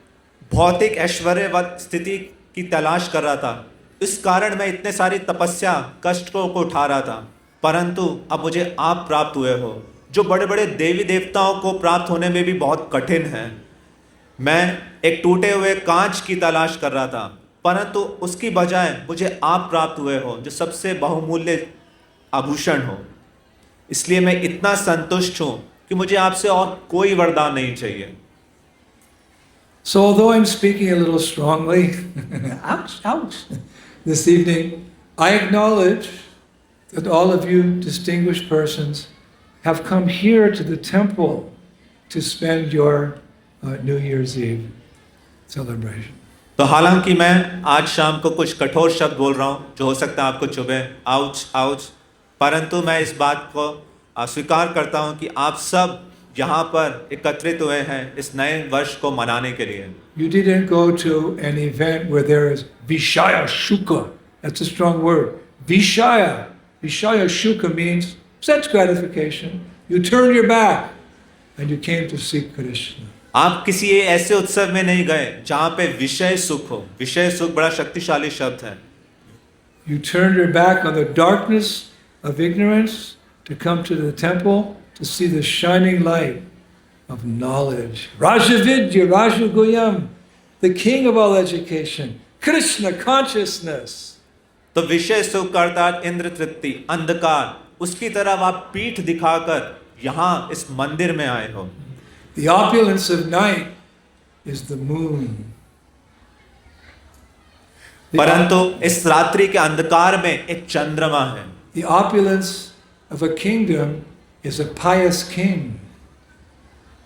B: भौतिक ऐश्वर्यवत स्थिति की तलाश कर रहा था, इस कारण मैं इतने सारी तपस्या कष्टों को उठा रहा था, परंतु अब मुझे आप प्राप्त हुए हो, जो बड़े बड़े देवी देवताओं को प्राप्त होने में भी बहुत कठिन है। मैं एक टूटे हुए कांच की तलाश कर रहा था, परंतु उसकी बजाय मुझे आप प्राप्त हुए हो, जो सबसे बहुमूल्य आभूषण हो। इसलिए मैं इतना संतुष्ट हूँ कि मुझे आपसे और कोई वरदान नहीं चाहिए।
A: So although I'm speaking a little strongly, ouch, this evening, I acknowledge that all of you distinguished persons have come here to the temple to spend your New Year's Eve celebration.
B: तो हालांकि मैं आज शाम को कुछ कठोर शब्द बोल रहा हूँ जो हो सकता है आपको चुभे, आउच, परंतु मैं इस बात को स्वीकार करता हूँ कि आप सब यहाँ पर एकत्रित हुए हैं इस नए वर्ष को मनाने के लिए।
A: You didn't go to an event where there is Vishaya Shuka. That's a strong word. Vishaya Shuka means sense gratification. You turned your back and you came to seek Krishna.
B: आप किसी ऐसे उत्सव में नहीं गए जहाँ पे विषय सुख हो। विषय सुख बड़ा शक्तिशाली शब्द है।
A: You turned your back on the darkness of ignorance to come to the temple to see the shining light of knowledge. Rajavidya, Rajaguyam, the king of all education, Krishna consciousness.
B: तो विषय सुख अर्थात इंद्र तृप्ति, अंधकार, उसकी तरफ आप पीठ दिखाकर यहाँ इस मंदिर में आए हो।
A: The opulence of night is the moon.
B: परंतु इस रात्रि के अंधकार में एक चंद्रमा है।
A: The opulence of a kingdom is a pious king.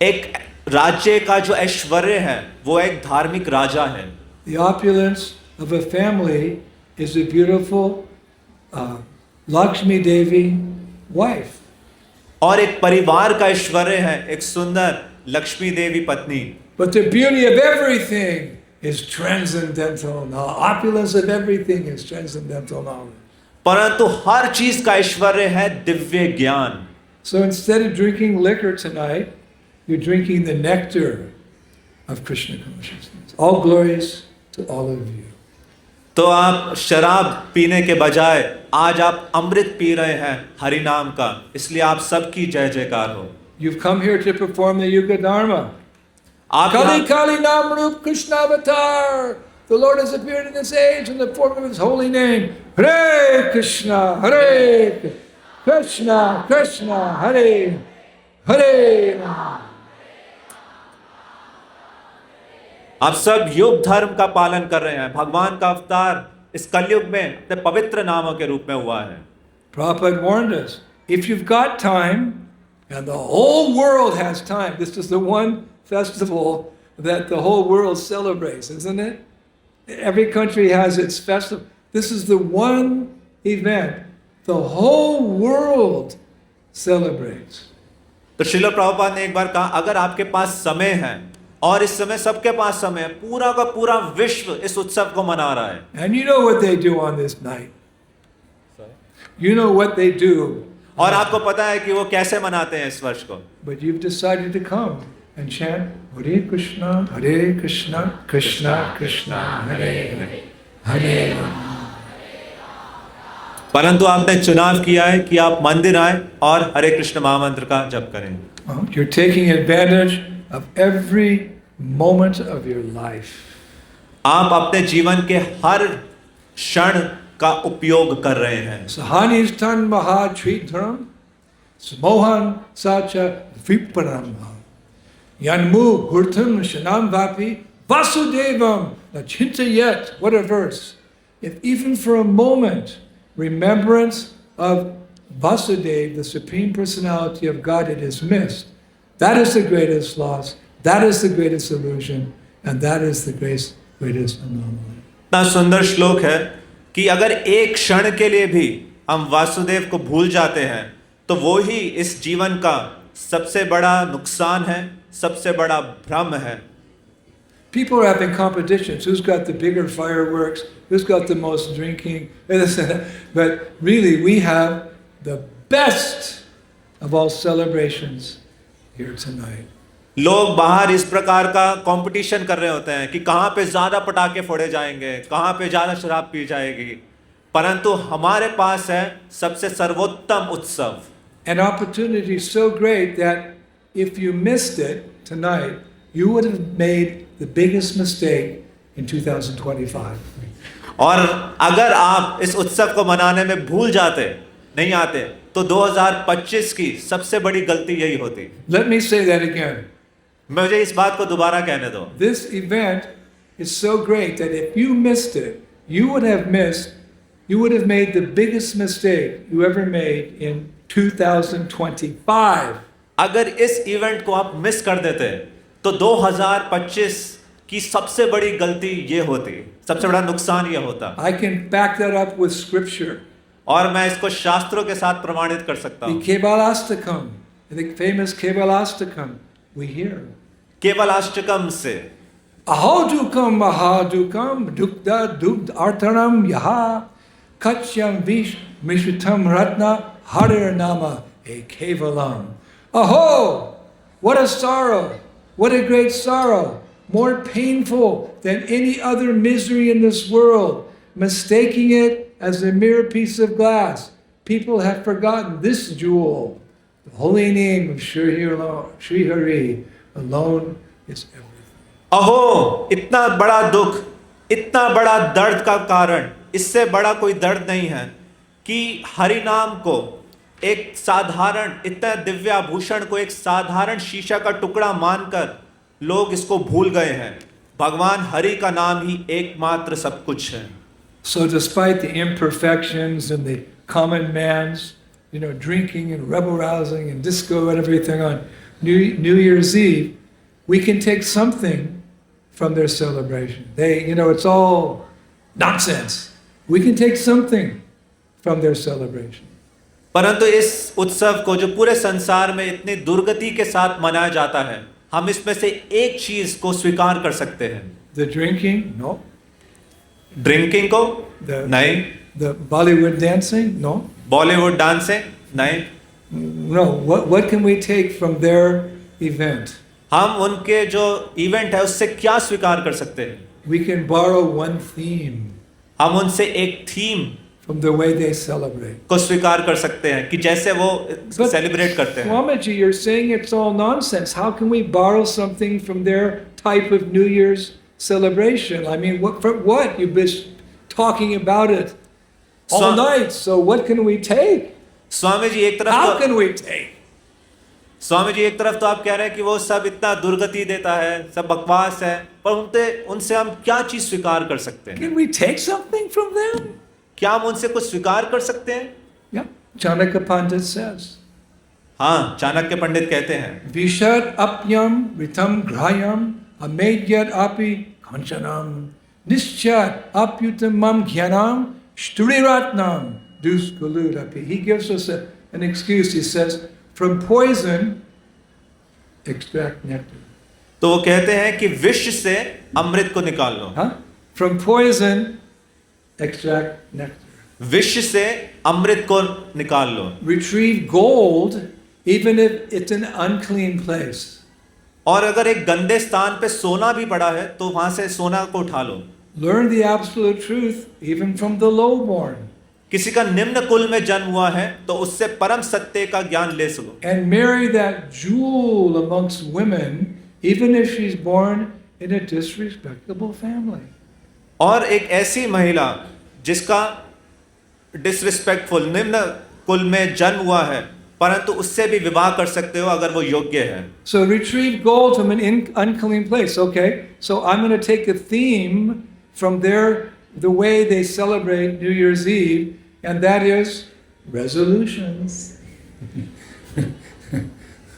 B: एक राज्य का जो ऐश्वर्य है वो एक धार्मिक राजा है।
A: The opulence of a family is a beautiful Lakshmi Devi wife.
B: और एक परिवार का ऐश्वर्य है एक सुंदर लक्ष्मी देवी पत्नी।
A: But the beauty of everything is transcendental knowledge. Opulence of everything is transcendental knowledge.
B: परंतु हर चीज का ऐश्वर्य है दिव्य ज्ञान।
A: So instead of drinking liquor tonight, you're drinking the nectar of Krishna consciousness. All glories to all of you.
B: तो आप शराब पीने के बजाय आज आप अमृत पी रहे हैं हरि नाम का, इसलिए आप सबकी जय जयकार हो।
A: You've come here to perform the Yuga Dharma.
B: आप
A: Kali Kali Nam Rup Krishna Avatar. The Lord has appeared in this age in the form of His holy name. Hare Krishna, Hare Krishna, Krishna, Hare Hare.
B: आप सब योग धर्म का पालन कर रहे हैं। भगवान का अवतार इस कलयुग में अपने पवित्र नामों के रूप में हुआ है।
A: Prabhupada warned us, if you've got time, and the whole world has time, this is the one festival that the whole world celebrates, isn't it? Every country has its festival. This is the one event the whole world celebrates.
B: तो श्रील प्रभुपाद ने एक बार कहा, अगर आपके पास समय है, और इस समय सबके पास समय है, पूरा का पूरा विश्व इस उत्सव को मना रहा है।
A: And you know what they do on this night. You know what they do.
B: और आपको पता है कि वो कैसे मनाते हैं इस वर्ष को।
A: But you've decided to come and chant Hare Krishna, Hare Krishna, Krishna Krishna, Hare Hare, Hare Rama.
B: परंतु आपने चुनाव किया है कि आप मंदिर आए और हरे कृष्ण महामंत्र का जप करें।
A: You're taking advantage of every moment of your life.
B: आप अपने जीवन के हर क्षण का उपयोग कर रहे हैं।
A: Sahanistan Maha Tridharam, Smohan Sacha Viparam, Yanmu Hurtam Shanam Vapi, Vasudevam, Nachintayet. What a verse. If even for a moment remembrance of Vasudeva, the Supreme Personality of Godhead, is missed, that is the greatest loss, that is the greatest illusion, and that is the greatest anomaly.
B: इतना सुंदर श्लोक है कि अगर एक क्षण के लिए भी हम वासुदेव को भूल जाते हैं तो वो ही इस जीवन का सबसे बड़ा नुकसान है, सबसे बड़ा भ्रम है।
A: People are having competitions. Who's got the bigger fireworks? Who's got the most drinking? But really, we have the best of all celebrations here tonight.
B: लोग बाहर इस प्रकार का कंपटीशन कर रहे होते हैं कि कहाँ पे ज्यादा पटाखे फोड़े जाएंगे, कहाँ पे ज्यादा शराब पी जाएगी, परंतु हमारे पास है सबसे सर्वोत्तम उत्सव।
A: An opportunity so great that if you missed it tonight, you would have made the biggest mistake in 2025.
B: और अगर आप इस उत्सव को मनाने में भूल जाते, नहीं आते, तो 2025 की सबसे बड़ी गलती यही होती।
A: Let me say that again.
B: मुझे इस बात को दोबारा कहने दो।
A: This event is so great that if you missed it, you would have made the biggest mistake you ever made in 2025.
B: अगर इस इवेंट को आप मिस कर देते तो 2025 की सबसे बड़ी गलती ये होती, सबसे बड़ा नुकसान ये होता।
A: I can back that up with scripture.
B: और मैं इसको शास्त्रों के साथ प्रमाणित कर सकता
A: The
B: हूँ।
A: Kevalastakam, the famous Kevalastakam, we hear.
B: केवल अष्टकम से
A: Ahadukam Mahadukam Dukta Dukt Artaram Yaha Kachyam Vish Mishritam Ratna Harir Nama E Kevalam. Aho! What a sorrow! What a great sorrow! More painful than any other misery in this world, mistaking it as a mere piece of glass. People have forgotten this jewel. The holy name of Sri Hari alone is everything.
B: अहो, इतना बड़ा दुख, इतना बड़ा दर्द का कारण, इससे बड़ा कोई दर्द नहीं है कि हरि नाम को एक साधारण, इतना दिव्याभूषण को एक साधारण शीशा का टुकड़ा मानकर लोग इसको भूल गए हैं। भगवान हरि का नाम ही एकमात्र सब कुछ है।
A: So despite the imperfections and the common man's drinking and rebel rousing and disco and everything on New Year's Eve, we can take something from their celebration. It's all nonsense. We can take something from their celebration.
B: परंतु इस उत्सव को जो पूरे संसार में इतनी दुर्गति के साथ मनाया जाता है, हम इसमें से एक चीज को स्वीकार कर सकते हैं.
A: The drinking, no.
B: ड्रिंकिंग को नहीं.
A: The Bollywood dancing, no.
B: Bollywood dancing नहीं.
A: No. What can we take from their event?
B: हम उनके जो इवेंट है उससे क्या स्वीकार कर सकते हैं?
A: We can borrow one theme
B: हम उनसे एक theme
A: from the way they celebrate.
B: को स्वीकार कर सकते हैं कि जैसे वो
A: But
B: सेलिब्रेट करते हैं.
A: Swamiji, you're saying it's all nonsense. How can we borrow something from their type of New Year's celebration? I mean, what? You've been talking about it all night. So what can we take?
B: Swami ji एक तरफ
A: How
B: तो
A: can we take?
B: Swami ji एक तरफ तो आप कह रहे हैं कि वो सब इतना दुर्गति देता है, सब बकवास है, पर उनसे हम क्या चीज स्वीकार कर सकते हैं?
A: Can we take something from them?
B: क्या हम उनसे कुछ स्वीकार कर सकते हैं?
A: Yeah. Chanakya Pandit says.
B: हाँ, चाणक्य पंडित कहते हैं.
A: Vishat apyam ritam grayam amedyat api kanchanam nischat apyutamam jnanam shturiratnam dusguludapi. He gives us an excuse. He says, from poison, extract nectar.
B: तो वो कहते हैं कि विष से अमृत को निकाल लो.
A: Huh? From poison, extract nectar.
B: विष से अमृत को निकाल लो.
A: Retrieve gold, even if it's an unclean place.
B: और अगर एक गंदे स्थान पे सोना भी पड़ा है तो वहां से सोना को उठा लो.
A: Learn the absolute truth, even from the lowborn.
B: किसी का निम्न कुल में जन्म हुआ है तो उससे परम सत्य का ज्ञान ले सको.
A: And marry that jewel amongst women, even if she's born in a disrespectable family.
B: और एक ऐसी महिला जिसका डिसरिस्पेक्टफुल निम्न कुल में जन्म हुआ है, परंतु उससे भी विवाह कर सकते हो अगर वो योग्य है.
A: So retrieve gold from an unclean place. Okay, so I'm going to take a theme from the way they celebrate New Year's Eve, and that is resolutions.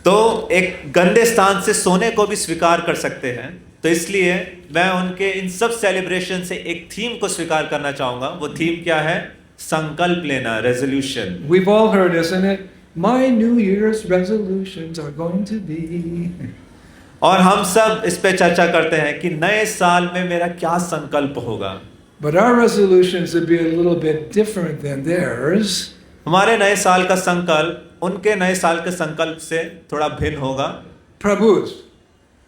B: तो एक गंदे स्थान से सोने को भी स्वीकार कर सकते हैं. तो इसलिए मैं उनके इन सब सेलिब्रेशन से एक थीम को स्वीकार करना चाहूंगा. वो थीम क्या है? संकल्प लेना, resolution.
A: We've all heard, isn't it? My New Year's resolutions are going to be.
B: और हम सब इस पे चर्चा करते हैं कि नए साल में मेरा क्या संकल्प होगा.
A: But our resolutions would be a little bit different than theirs.
B: हमारे नए साल का संकल्प उनके नए साल के संकल्प से थोड़ा भिन्न होगा.
A: Prabhus,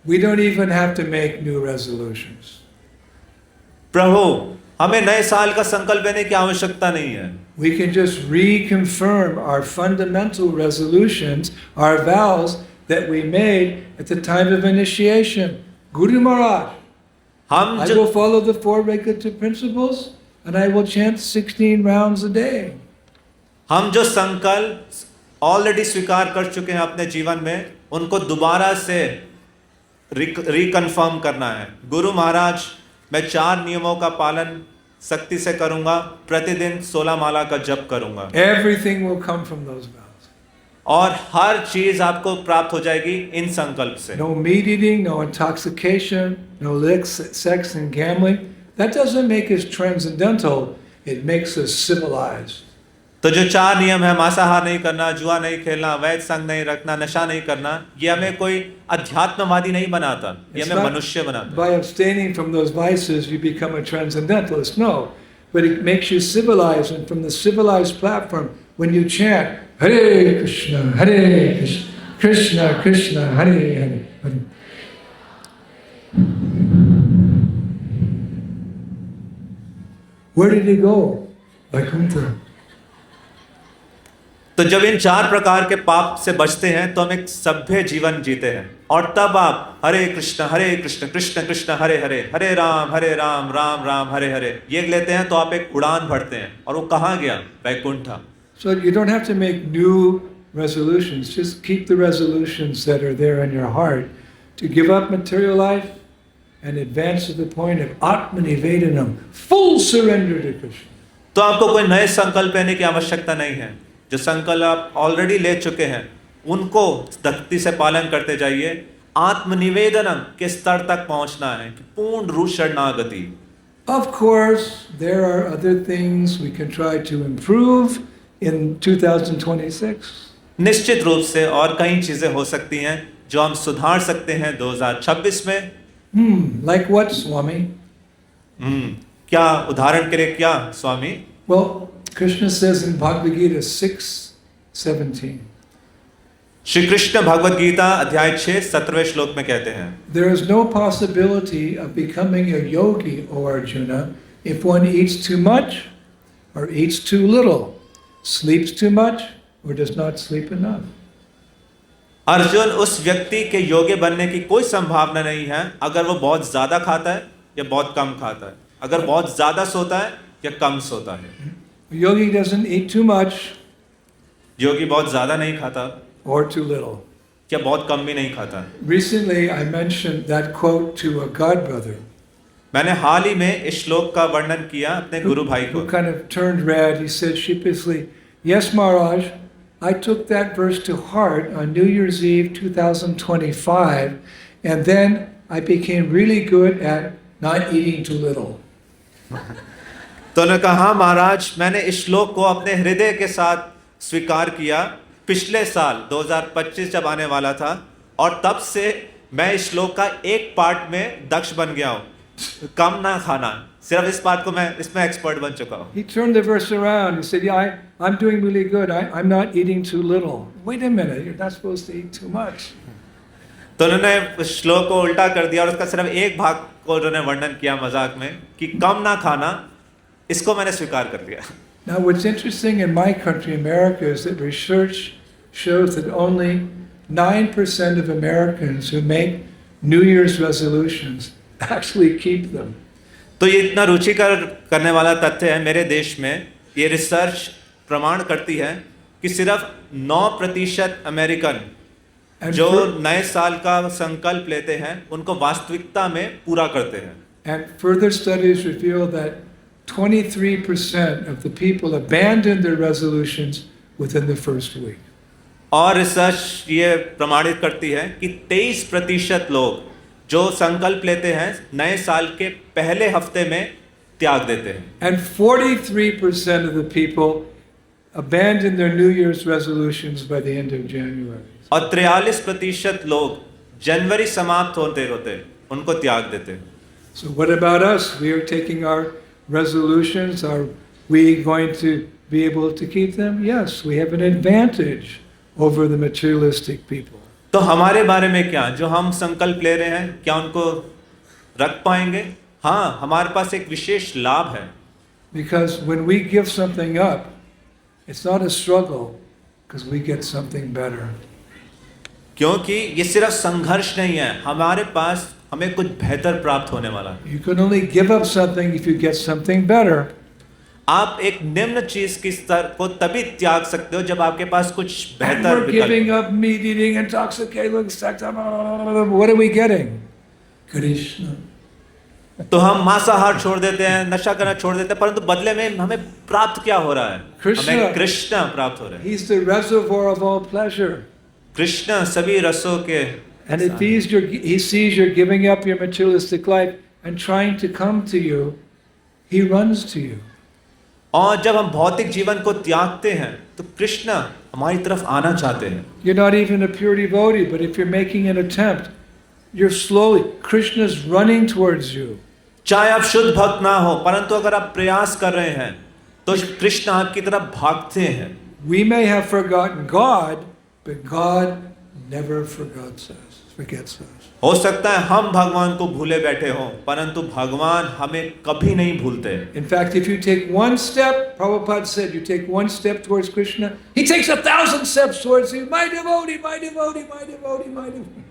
A: we don't even have to make new resolutions.
B: प्रभु, हमें नए साल का संकल्प लेने की आवश्यकता नहीं है.
A: We can just reconfirm our fundamental resolutions, our vows that we made at the time of initiation. Guru Maharaj,
B: हम
A: I
B: जो
A: will follow the four regulative principles and I will chant 16 rounds a day.
B: हम जो संकल्प already स्वीकार कर चुके हैं अपने जीवन में, उनको दोबारा से रिकन्फर्म करना है. गुरु महाराज, मैं 4 नियमों का पालन सख्ती से करूंगा, प्रतिदिन 16 माला का जप करूंगा.
A: Everything will come from those vows.
B: और हर चीज आपको प्राप्त हो जाएगी इन संकल्प से.
A: No meat eating, no intoxication, no sex and gambling. That doesn't make us transcendental, it makes us civilized.
B: तो जो 4 नियम है, मांसाहार नहीं करना, जुआ नहीं खेलना, वैध संग नहीं रखना, नशा नहीं करना, ये हमें कोई अध्यात्मवादी नहीं बनाता, ये हमें मनुष्य बनाता.
A: By abstaining from those vices you become a transcendentalist. No, but it makes you civilized, and from the civilized platform, when you chant Hare Krishna, Krishna Krishna, Hare Hare, Hare. Where did he go? Vaikuntha.
B: तो जब इन 4 प्रकार के पाप से बचते हैं तो हम एक सभ्य जीवन जीते हैं. और तब आप हरे कृष्ण कृष्ण कृष्ण हरे हरे, हरे राम राम राम हरे हरे ये लेते हैं तो आप एक उड़ान भरते हैं. और वो कहाँ गया? Vaikuntha.
A: So you don't have to make new resolutions. Just keep the resolutions that are there in your heart to give up material life and advance to the point of Atmanivedanam, full surrender to Krishna.
B: तो आपको कोई नए संकल्प लेने की आवश्यकता नहीं है. जो संकल्प आप ऑलरेडी ले चुके हैं उनको सख्ती से पालन करते जाइए। आत्मनिवेदन के स्तर तक पहुंचना है कि पूर्ण रूप शरणागति।
A: Of course, there are other things we can try to improve in 2026.
B: निश्चित रूप से और कई चीजें हो सकती हैं जो हम सुधार सकते हैं 2026 में।
A: Like what, Swami?
B: क्या उदाहरण के लिए क्या स्वामी?
A: Well, Krishna says in Bhagavad Gita 6:17.
B: Shri Krishna Bhagavad Gita अध्याय 6 17वें श्लोक में कहते हैं,
A: There is no possibility of becoming a yogi, O Arjuna, if one eats too much or eats too little, sleeps too much or does not sleep enough.
B: Arjun, उस व्यक्ति के योग्य बनने की कोई संभावना नहीं है अगर वो बहुत ज्यादा खाता है या बहुत कम खाता है, अगर बहुत ज्यादा सोता है या कम सोता है।
A: A yogi doesn't eat too much
B: योगी बहुत ज्यादा नहीं खाता
A: or too little.
B: या बहुत कम भी नहीं खाता।
A: Recently, I mentioned that quote to a godbrother
B: मैंने हाल ही में इस श्लोक का वर्णन किया अपने गुरु भाई को।
A: who kind of turned red. He said sheepishly, "Yes, Maharaj, I took that verse to heart on New Year's Eve 2025, and then I became really good at not eating too little."
B: तो उन्होंने कहा, हाँ महाराज, मैंने इस श्लोक को अपने हृदय के साथ स्वीकार किया पिछले साल 2025 जब आने वाला था, और तब से मैं इस श्लोक का एक पार्ट में दक्ष बन गया हूँ, कम ना खाना। सिर्फ इस बात को मैं इसमें एक्सपर्ट बन चुका हूँ।
A: He turned the verse around. He said, "Yeah, I'm doing really good. I'm not eating too little." Wait a minute, you're not supposed to eat too much.
B: तो उन्होंने उस श्लोक को उल्टा कर दिया और उसका सिर्फ एक भाग को उन्होंने वर्णन किया मजाक में कि कम ना खाना, इसको मैंने स्वीकार कर लिया।
A: Now, what's interesting in my country, America, is that research shows that only 9% of Americans who make New Year's resolutions actually keep them.
B: तो ये इतना रुचिकर करने वाला तथ्य है मेरे देश में। ये रिसर्च प्रमाण करती है कि सिर्फ 9% अमेरिकन जो नए साल का संकल्प लेते हैं उनको वास्तविकता में पूरा करते हैं।
A: And further studies reveal that 23% of the people abandon their resolutions within the first week.
B: और रिसर्च ये प्रमाणित करती है कि 23% लोग जो संकल्प लेते हैं नए साल के पहले हफ्ते में त्याग देते हैं।
A: And 43% of the people abandon their New Year's resolutions by the end of January.
B: और 43% लोग जनवरी समाप्त होते होते उनको त्याग देते हैं।
A: So what about us? We are taking our resolutions. Are we going to be able to keep them? Yes, we have an advantage over the materialistic people.
B: तो हमारे बारे में क्या, जो हम संकल्प ले रहे हैं क्या उनको रख पाएंगे? हाँ, हमारे पास एक विशेष लाभ है।
A: Because when we give something up, it's not a struggle because we get something better.
B: क्योंकि ये सिर्फ संघर्ष नहीं है, हमारे पास हमें कुछ बेहतर प्राप्त होने वाला है।
A: You can only give up something if you get something better.
B: आप एक निम्न चीज की स्तर को तभी त्याग सकते हो जब आपके पास कुछ
A: And
B: बेहतर
A: we're
B: विकल्प।
A: giving up meat eating, intoxicating, sex. What are we getting? Krishna.
B: तो हम मांसाहार छोड़ देते हैं, नशा करना छोड़ देते हैं, परंतु बदले में हमें प्राप्त क्या हो रहा है?
A: कृष्ण।
B: हमें कृष्ण प्राप्त हो रहे हैं।
A: He's the reservoir of all pleasure.
B: Krishna सभी रसों के।
A: And if he sees you're giving up your materialistic life and trying to come to you, he runs to you.
B: और जब हम भौतिक जीवन को त्यागते हैं तो कृष्ण हमारी तरफ आना चाहते हैं।
A: You're not even a pure devotee, but if you're making an attempt, you're slowly, Krishna's running towards you.
B: चाहे आप शुद्ध भक्त ना हो, परंतु अगर आप प्रयास कर रहे हैं तो कृष्ण आपकी तरफ भागते हैं।
A: We may have forgotten God, but God never forgets us.
B: हो सकता है हम भगवान को भूले बैठे हों, परंतु भगवान हमें कभी नहीं भूलते।
A: In fact, if you take one step, Prabhupada said, you take one step towards Krishna, he takes 1,000 steps towards you. My devotee, my devotee, my devotee, my devotee.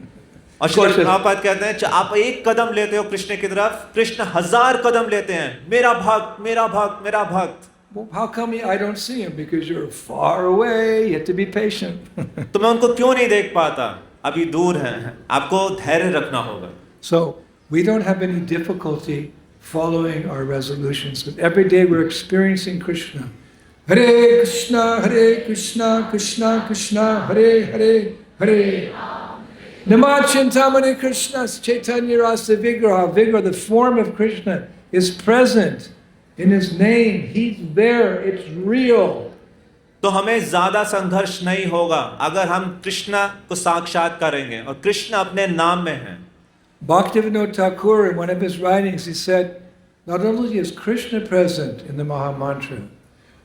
B: और श्री प्रभुपाद कहते हैं, आप एक कदम लेते हो कृष्ण की तरफ, कृष्ण 1000 कदम लेते हैं। मेरा भक्त, मेरा भक्त, मेरा भक्त।
A: Well, how come I don't see him? Because you're far away. You have to be patient.
B: तो मैं उनको क्यों नहीं देख पाता? अभी दूर हैं, आपको धैर्य रखना होगा।
A: So we don't have any difficulty following our resolutions. But every day we're experiencing Krishna. Hare Krishna, Krishna Krishna, Hare Hare. Namachintamani Krishna Chaitanya Rasa Vigraha. Vigraha, the form of Krishna, is present in his name. He's there. It's real.
B: तो हमें ज्यादा संघर्ष नहीं होगा अगर हम कृष्ण को साक्षात करेंगे और कृष्ण अपने नाम में हैं।
A: Bhaktivinoda Thakur, in one of his writings, he said, not only is Krishna present in the Mahamantra,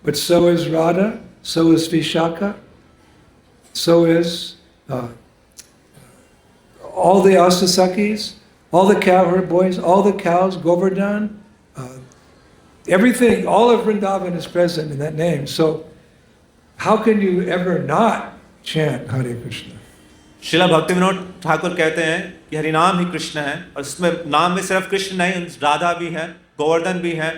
A: but so is Radha, so is Vishaka, so is all the Asasakis, all the cowherd boys, all the cows, Govardhan, everything, all of Vrindavan is present in that name. So how can you ever not chant Hare Krishna?
B: Srila Bhaktivinod Thakur कहते हैं कि हरिनाम ही कृष्ण है और इसमें नाम में सिर्फ कृष्ण नहीं, राधा भी है, गोवर्धन भी है,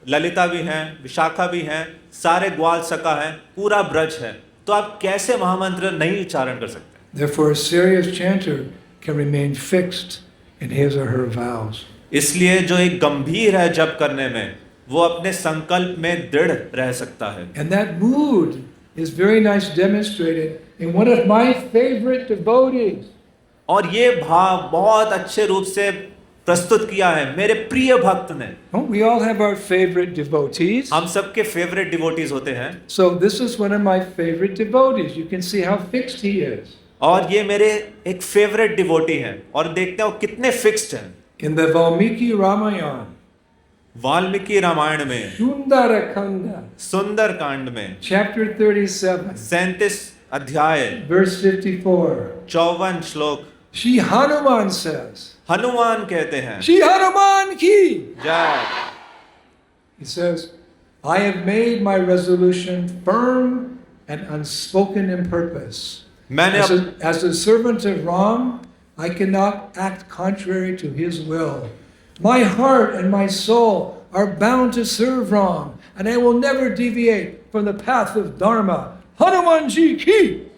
B: ललिता भी है, विशाखा भी है, सारे ग्वाल सखा है, पूरा ब्रज है। तो आप कैसे महामंत्र नहीं उच्चारण कर सकते?
A: Therefore, a serious chanter can remain fixed in his or her vows.
B: इसलिए जो एक गंभीर है जप करने में वो अपने संकल्प में दृढ़ रह सकता है।
A: And that mood is very nice demonstrated in one of my favorite devotees.
B: और ये भाव बहुत अच्छे रूप से प्रस्तुत किया है मेरे प्रिय भक्त ने।
A: Don't we all have our favorite devotees?
B: हम सबके फेवरेट डिवोटीज होते हैं।
A: So this is one of my favorite devotees. You can see how fixed he is.
B: और ये मेरे एक फेवरेट डिवोटी हैं और देखते हैं वो कितने फिक्स्ड हैं।
A: In the Valmiki Ramayana,
B: Valmiki Ramayan में
A: Sundarakanda,
B: सुंदर कांड में
A: chapter 37,
B: 37 अध्याय
A: verse 54,
B: 54 श्लोक
A: Shri Hanuman says,
B: हनुमान कहते हैं
A: Shri Hanuman ki!
B: जय।
A: He says, I have made my resolution firm and unspoken in purpose.
B: मैंने
A: As a servant of Ram, I cannot act contrary to his will. My heart and my soul are bound to serve Ram, and I will never deviate from the path of Dharma. Hanuman ji ki!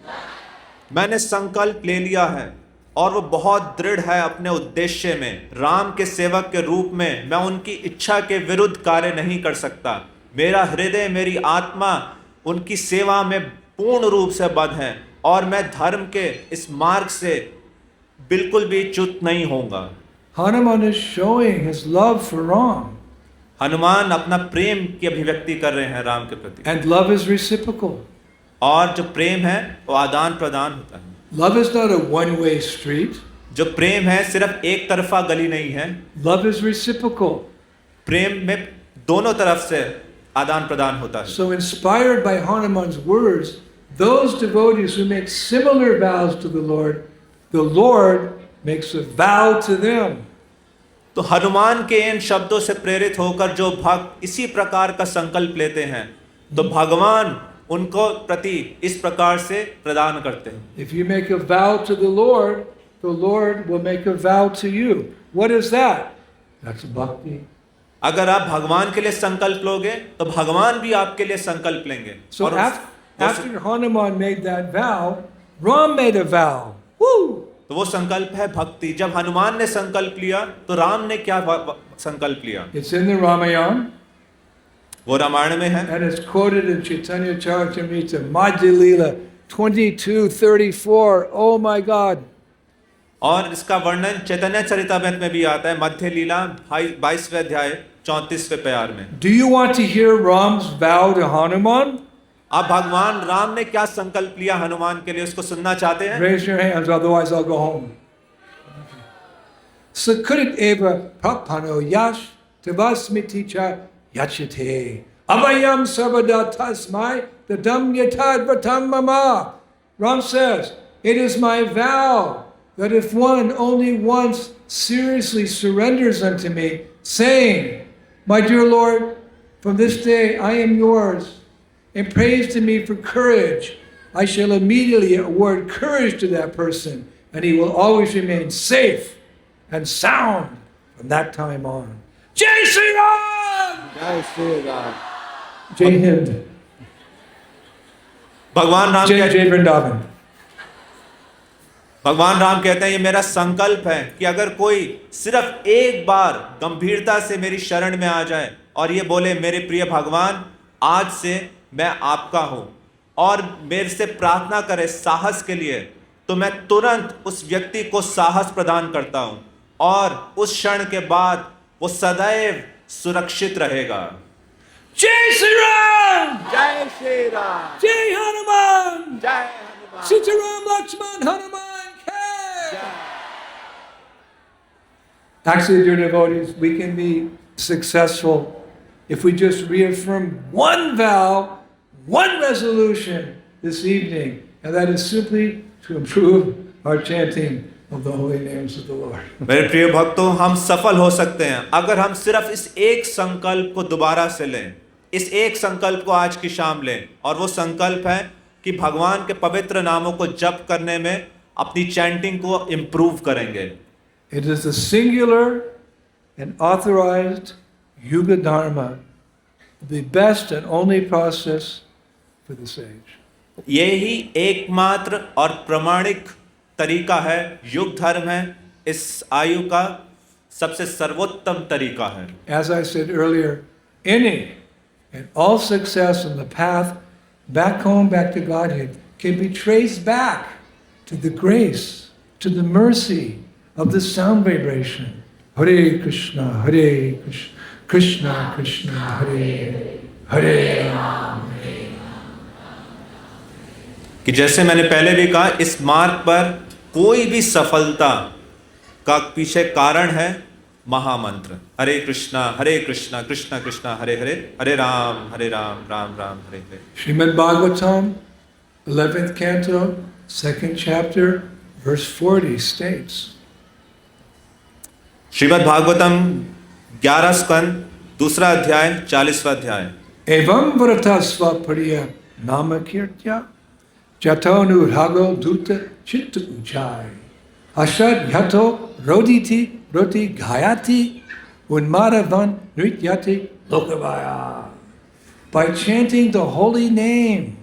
B: मैंने संकल्प ले लिया है और वो बहुत दृढ़ है अपने उद्देश्य में। राम के सेवक के रूप में मैं उनकी इच्छा के विरुद्ध कार्य नहीं कर सकता। मेरा हृदय, मेरी आत्मा उनकी सेवा में पूर्ण रूप से बद्ध है और मैं धर्म के इस मार्ग से बिल्कुल भी च्युत नहीं होऊंगा।
A: Hanuman is showing his love for Ram.
B: Hanuman अपना प्रेम की अभिव्यक्ति कर रहे हैं राम के प्रति।
A: And love is reciprocal.
B: और जो प्रेम है वो आदान प्रदान होता है।
A: Love is not a one-way street.
B: जो प्रेम है सिर्फ एक तरफा गली नहीं है।
A: Love is reciprocal.
B: प्रेम में दोनों तरफ से आदान प्रदान होता है।
A: So inspired by Hanuman's words, those devotees who make similar vows to the Lord makes a vow to them.
B: तो हनुमान के इन शब्दों से प्रेरित होकर जो भक्त इसी प्रकार का संकल्प लेते हैं तो भगवान उनको प्रति इस प्रकार से प्रदान करते हैं।
A: If you make a vow to the Lord will make a vow to you. What is that? That's bhakti.
B: अगर आप भगवान के लिए संकल्प लोगे तो भगवान भी आपके लिए संकल्प लेंगे।
A: So after Hanuman made that vow, Ram made a vow. Woo!
B: तो वो संकल्प है भक्ति। जब हनुमान ने संकल्प लिया तो राम ने क्या संकल्प लिया?
A: It's in the Ramayana.
B: वो रामायण में है।
A: And it's quoted in Chaitanya Charitamrita, Madhya Leela 22:34. Oh my God!
B: और इसका वर्णन चैतन्य चरितामृत में भी आता है, मध्य लीला 22वें अध्याय 34वें प्यार में।
A: Do you want to hear Ram's vow to Hanuman?
B: आप भगवान राम ने क्या संकल्प लिया हनुमान के लिए उसको सुनना चाहते हैं?
A: Raise your hands, otherwise I'll go home. Sakrit eva prapano yash tavasmiti cha yachate abhayam sarvada tasmai tadam yatad vatam mama. Ram says, it is my vow that if one only once seriously surrenders unto me, saying, my dear Lord, from this day I am yours, and prays to me for courage, I shall immediately award courage to that person, and he will always remain safe and sound from that time on. Jai Shri Ram!
B: जय Shri Ram.
A: Jai Hind.
B: भगवान Ram
A: Jai Vrindavan.
B: भगवान राम कहते हैं ये मेरा संकल्प है कि अगर कोई सिर्फ एक बार गंभीरता से मेरी शरण में आ जाए और ये बोले मेरे प्रिय भगवान आज से मैं आपका हूं और मेरे से प्रार्थना करे साहस के लिए, तो मैं तुरंत उस व्यक्ति को साहस प्रदान करता हूं और उस क्षण के बाद वो सदैव सुरक्षित रहेगा।
A: Jai Shri Ram!
B: जय श्री राम,
A: Jai Hanuman!
B: जय Hanuman.
A: Sitaram Lakshman Hanuman K! Actually, dear devotees, we can be successful if we just reaffirm one vow, one resolution this evening, and that is simply to improve our chanting of the holy names of the Lord.
B: मेरे प्रिय भक्तों, हम सफल हो सकते हैं अगर हम सिर्फ इस एक संकल्प को दोबारा से लें, इस एक संकल्प को आज की शाम लें, और वो संकल्प है कि भगवान के पवित्र नामों को जप करने में अपनी चैंटिंग को इम्प्रूव करेंगे।
A: It is the singular and authorized Yuga Dharma, the best and only process for the sage.
B: ये ही एकमात्र और प्रमाणिक तरीका है, युग धर्म है, इस आयु का सबसे सर्वोत्तम तरीका है।
A: As I said earlier, any and all success in the path back home, back to Godhead, can be traced back to the grace, to the mercy of the sound vibration. Hare Krishna, Hare Krishna, Krishna Krishna, Hare Hare Ram.
B: कि जैसे मैंने पहले भी कहा, इस मार्ग पर कोई भी सफलता का पीछे कारण है महामंत्र हरे कृष्णा कृष्णा कृष्णा हरे हरे, हरे Ram Ram Ram Hare Hare.
A: Srimad Bhagavatam, 11th canto, 2nd chapter, verse 40 states,
B: Shrimad Bhagavatam 11 स्कंद 2 अध्याय 40वां अध्याय।
A: Evam vrata svapariya namakirtya jatonu rago duta chitta ujai ashad yato roditi roti gayati unmadavan nrityati lokavaya. By chanting the holy name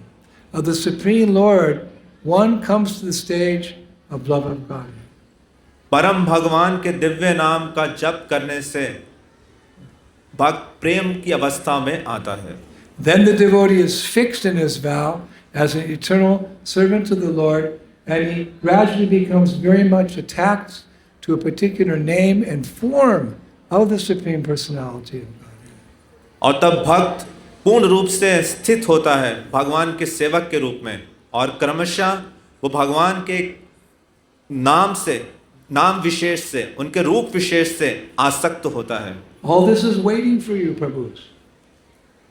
A: of the Supreme Lord, one comes to the stage of love of God.
B: परम भगवान के दिव्य नाम का जप करने से भक्त प्रेम की अवस्था में आता है।
A: Then the devotee is fixed in his vow as an eternal servant to the Lord, and he gradually becomes very much attached to a particular name and form of the Supreme Personality of God.
B: और तब भक्त पूर्ण रूप से स्थित होता है भगवान के सेवक के रूप में, और क्रमशः वो भगवान के नाम से, नाम विशेष से, उनके रूप विशेष से आसक्त होता है।
A: All this is waiting for you, Prabhus.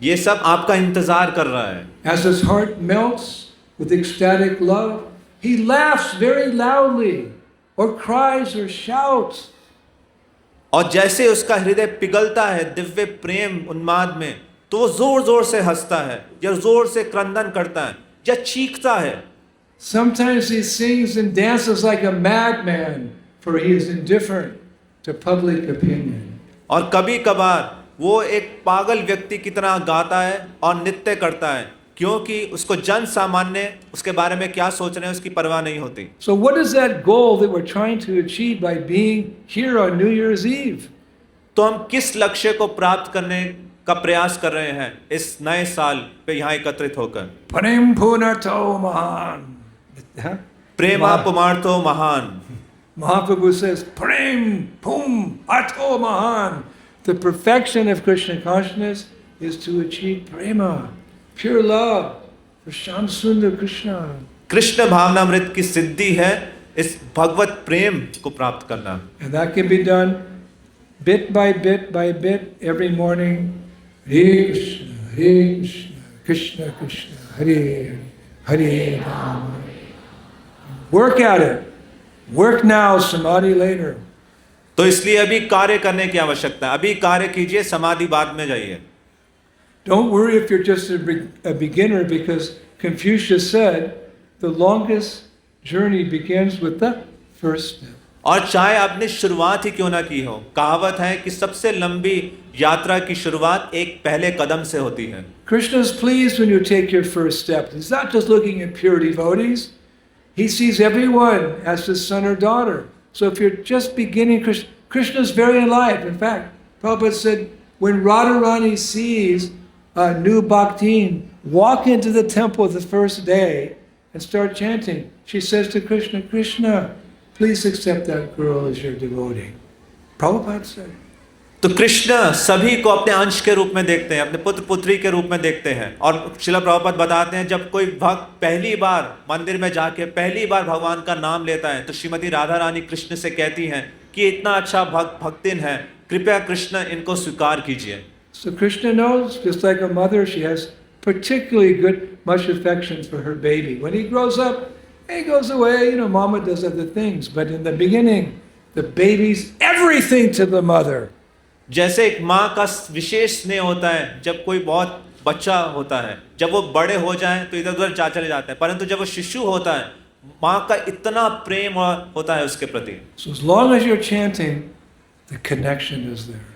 B: ये सब आपका इंतजार कर रहा है।
A: As his heart melts with ecstatic love, he laughs very loudly, or cries or shouts.
B: और जैसे उसका हृदय पिघलता है दिव्य प्रेम उन्माद में, तो वो जोर जोर से हंसता है या जोर से क्रंदन करता है या चीखता है।
A: Sometimes he sings and dances like a madman, for he is indifferent to public opinion.
B: और कभी कभार वो एक पागल व्यक्ति की तरह गाता है और नृत्य करता है, क्योंकि उसको जन सामान्य उसके बारे में क्या सोच रहे हैं उसकी परवाह नहीं होती।
A: So what is that goal that we're trying to achieve by being here on New Year's Eve?
B: तो हम किस लक्ष्य को प्राप्त करने का प्रयास कर रहे हैं इस नए साल पे यहाँ एकत्रित होकर?
A: Prem Punato Mahan.
B: प्रेमा पुमार्थो महान।
A: Mahaprabhu says, Prem Pum Ato Mahan. The perfection of Krishna consciousness is to achieve prema, pure love for Shyam Sundar Krishna.
B: Krishna भावनामृत की सिद्धि है इस भगवत प्रेम को प्राप्त करना।
A: And that can be done bit by bit every morning. Hare Krishna, Krishna Krishna, Hare Hare Rama. Work at it. Work now, samadhi later.
B: तो इसलिए अभी कार्य करने की आवश्यकता है, अभी कार्य कीजिए, समाधि बाद में जाइए।
A: Don't worry if you're just a beginner, because Confucius said the longest journey begins with the first step.
B: और चाहे आपने शुरुआत ही क्यों ना की हो, कहावत है कि सबसे लंबी यात्रा की शुरुआत एक पहले कदम से होती है।
A: Krishna is pleased when you take your first step. He's not just looking at pure devotees. He sees everyone as his son or daughter. So if you're just beginning, Krishna is very alive. In fact, Prabhupada said, when Radharani sees a new bhaktin walk into the temple the first day and start chanting. She says to Krishna, Krishna, please accept that girl as your devotee. Prabhupada said.
B: तो कृष्ण सभी को अपने अंश के रूप में देखते हैं, अपने पुत्र पुत्री के रूप में देखते हैं। और श्रील प्रभुपाद बताते हैं जब कोई भक्त पहली बार मंदिर में जाके पहली बार भगवान का नाम लेता है तो श्रीमती राधा रानी कृष्ण से कहती हैं कि इतना अच्छा भक्तिन है, कृपया कृष्ण इनको स्वीकार कीजिए।
A: So Krishna knows, just like a mother, she has particularly much affection for her baby. When he grows up, he goes away, mama does other things. But in the beginning, the baby's everything to the mother.
B: जैसे एक माँ का विशेष स्नेह होता है जब कोई बहुत बच्चा होता है, जब वो बड़े हो जाएं तो इधर उधर चले जाते हैं, परंतु जब वो शिशु होता है माँ का इतना प्रेम होता है उसके प्रति।
A: So as long as you're chanting, the connection is there.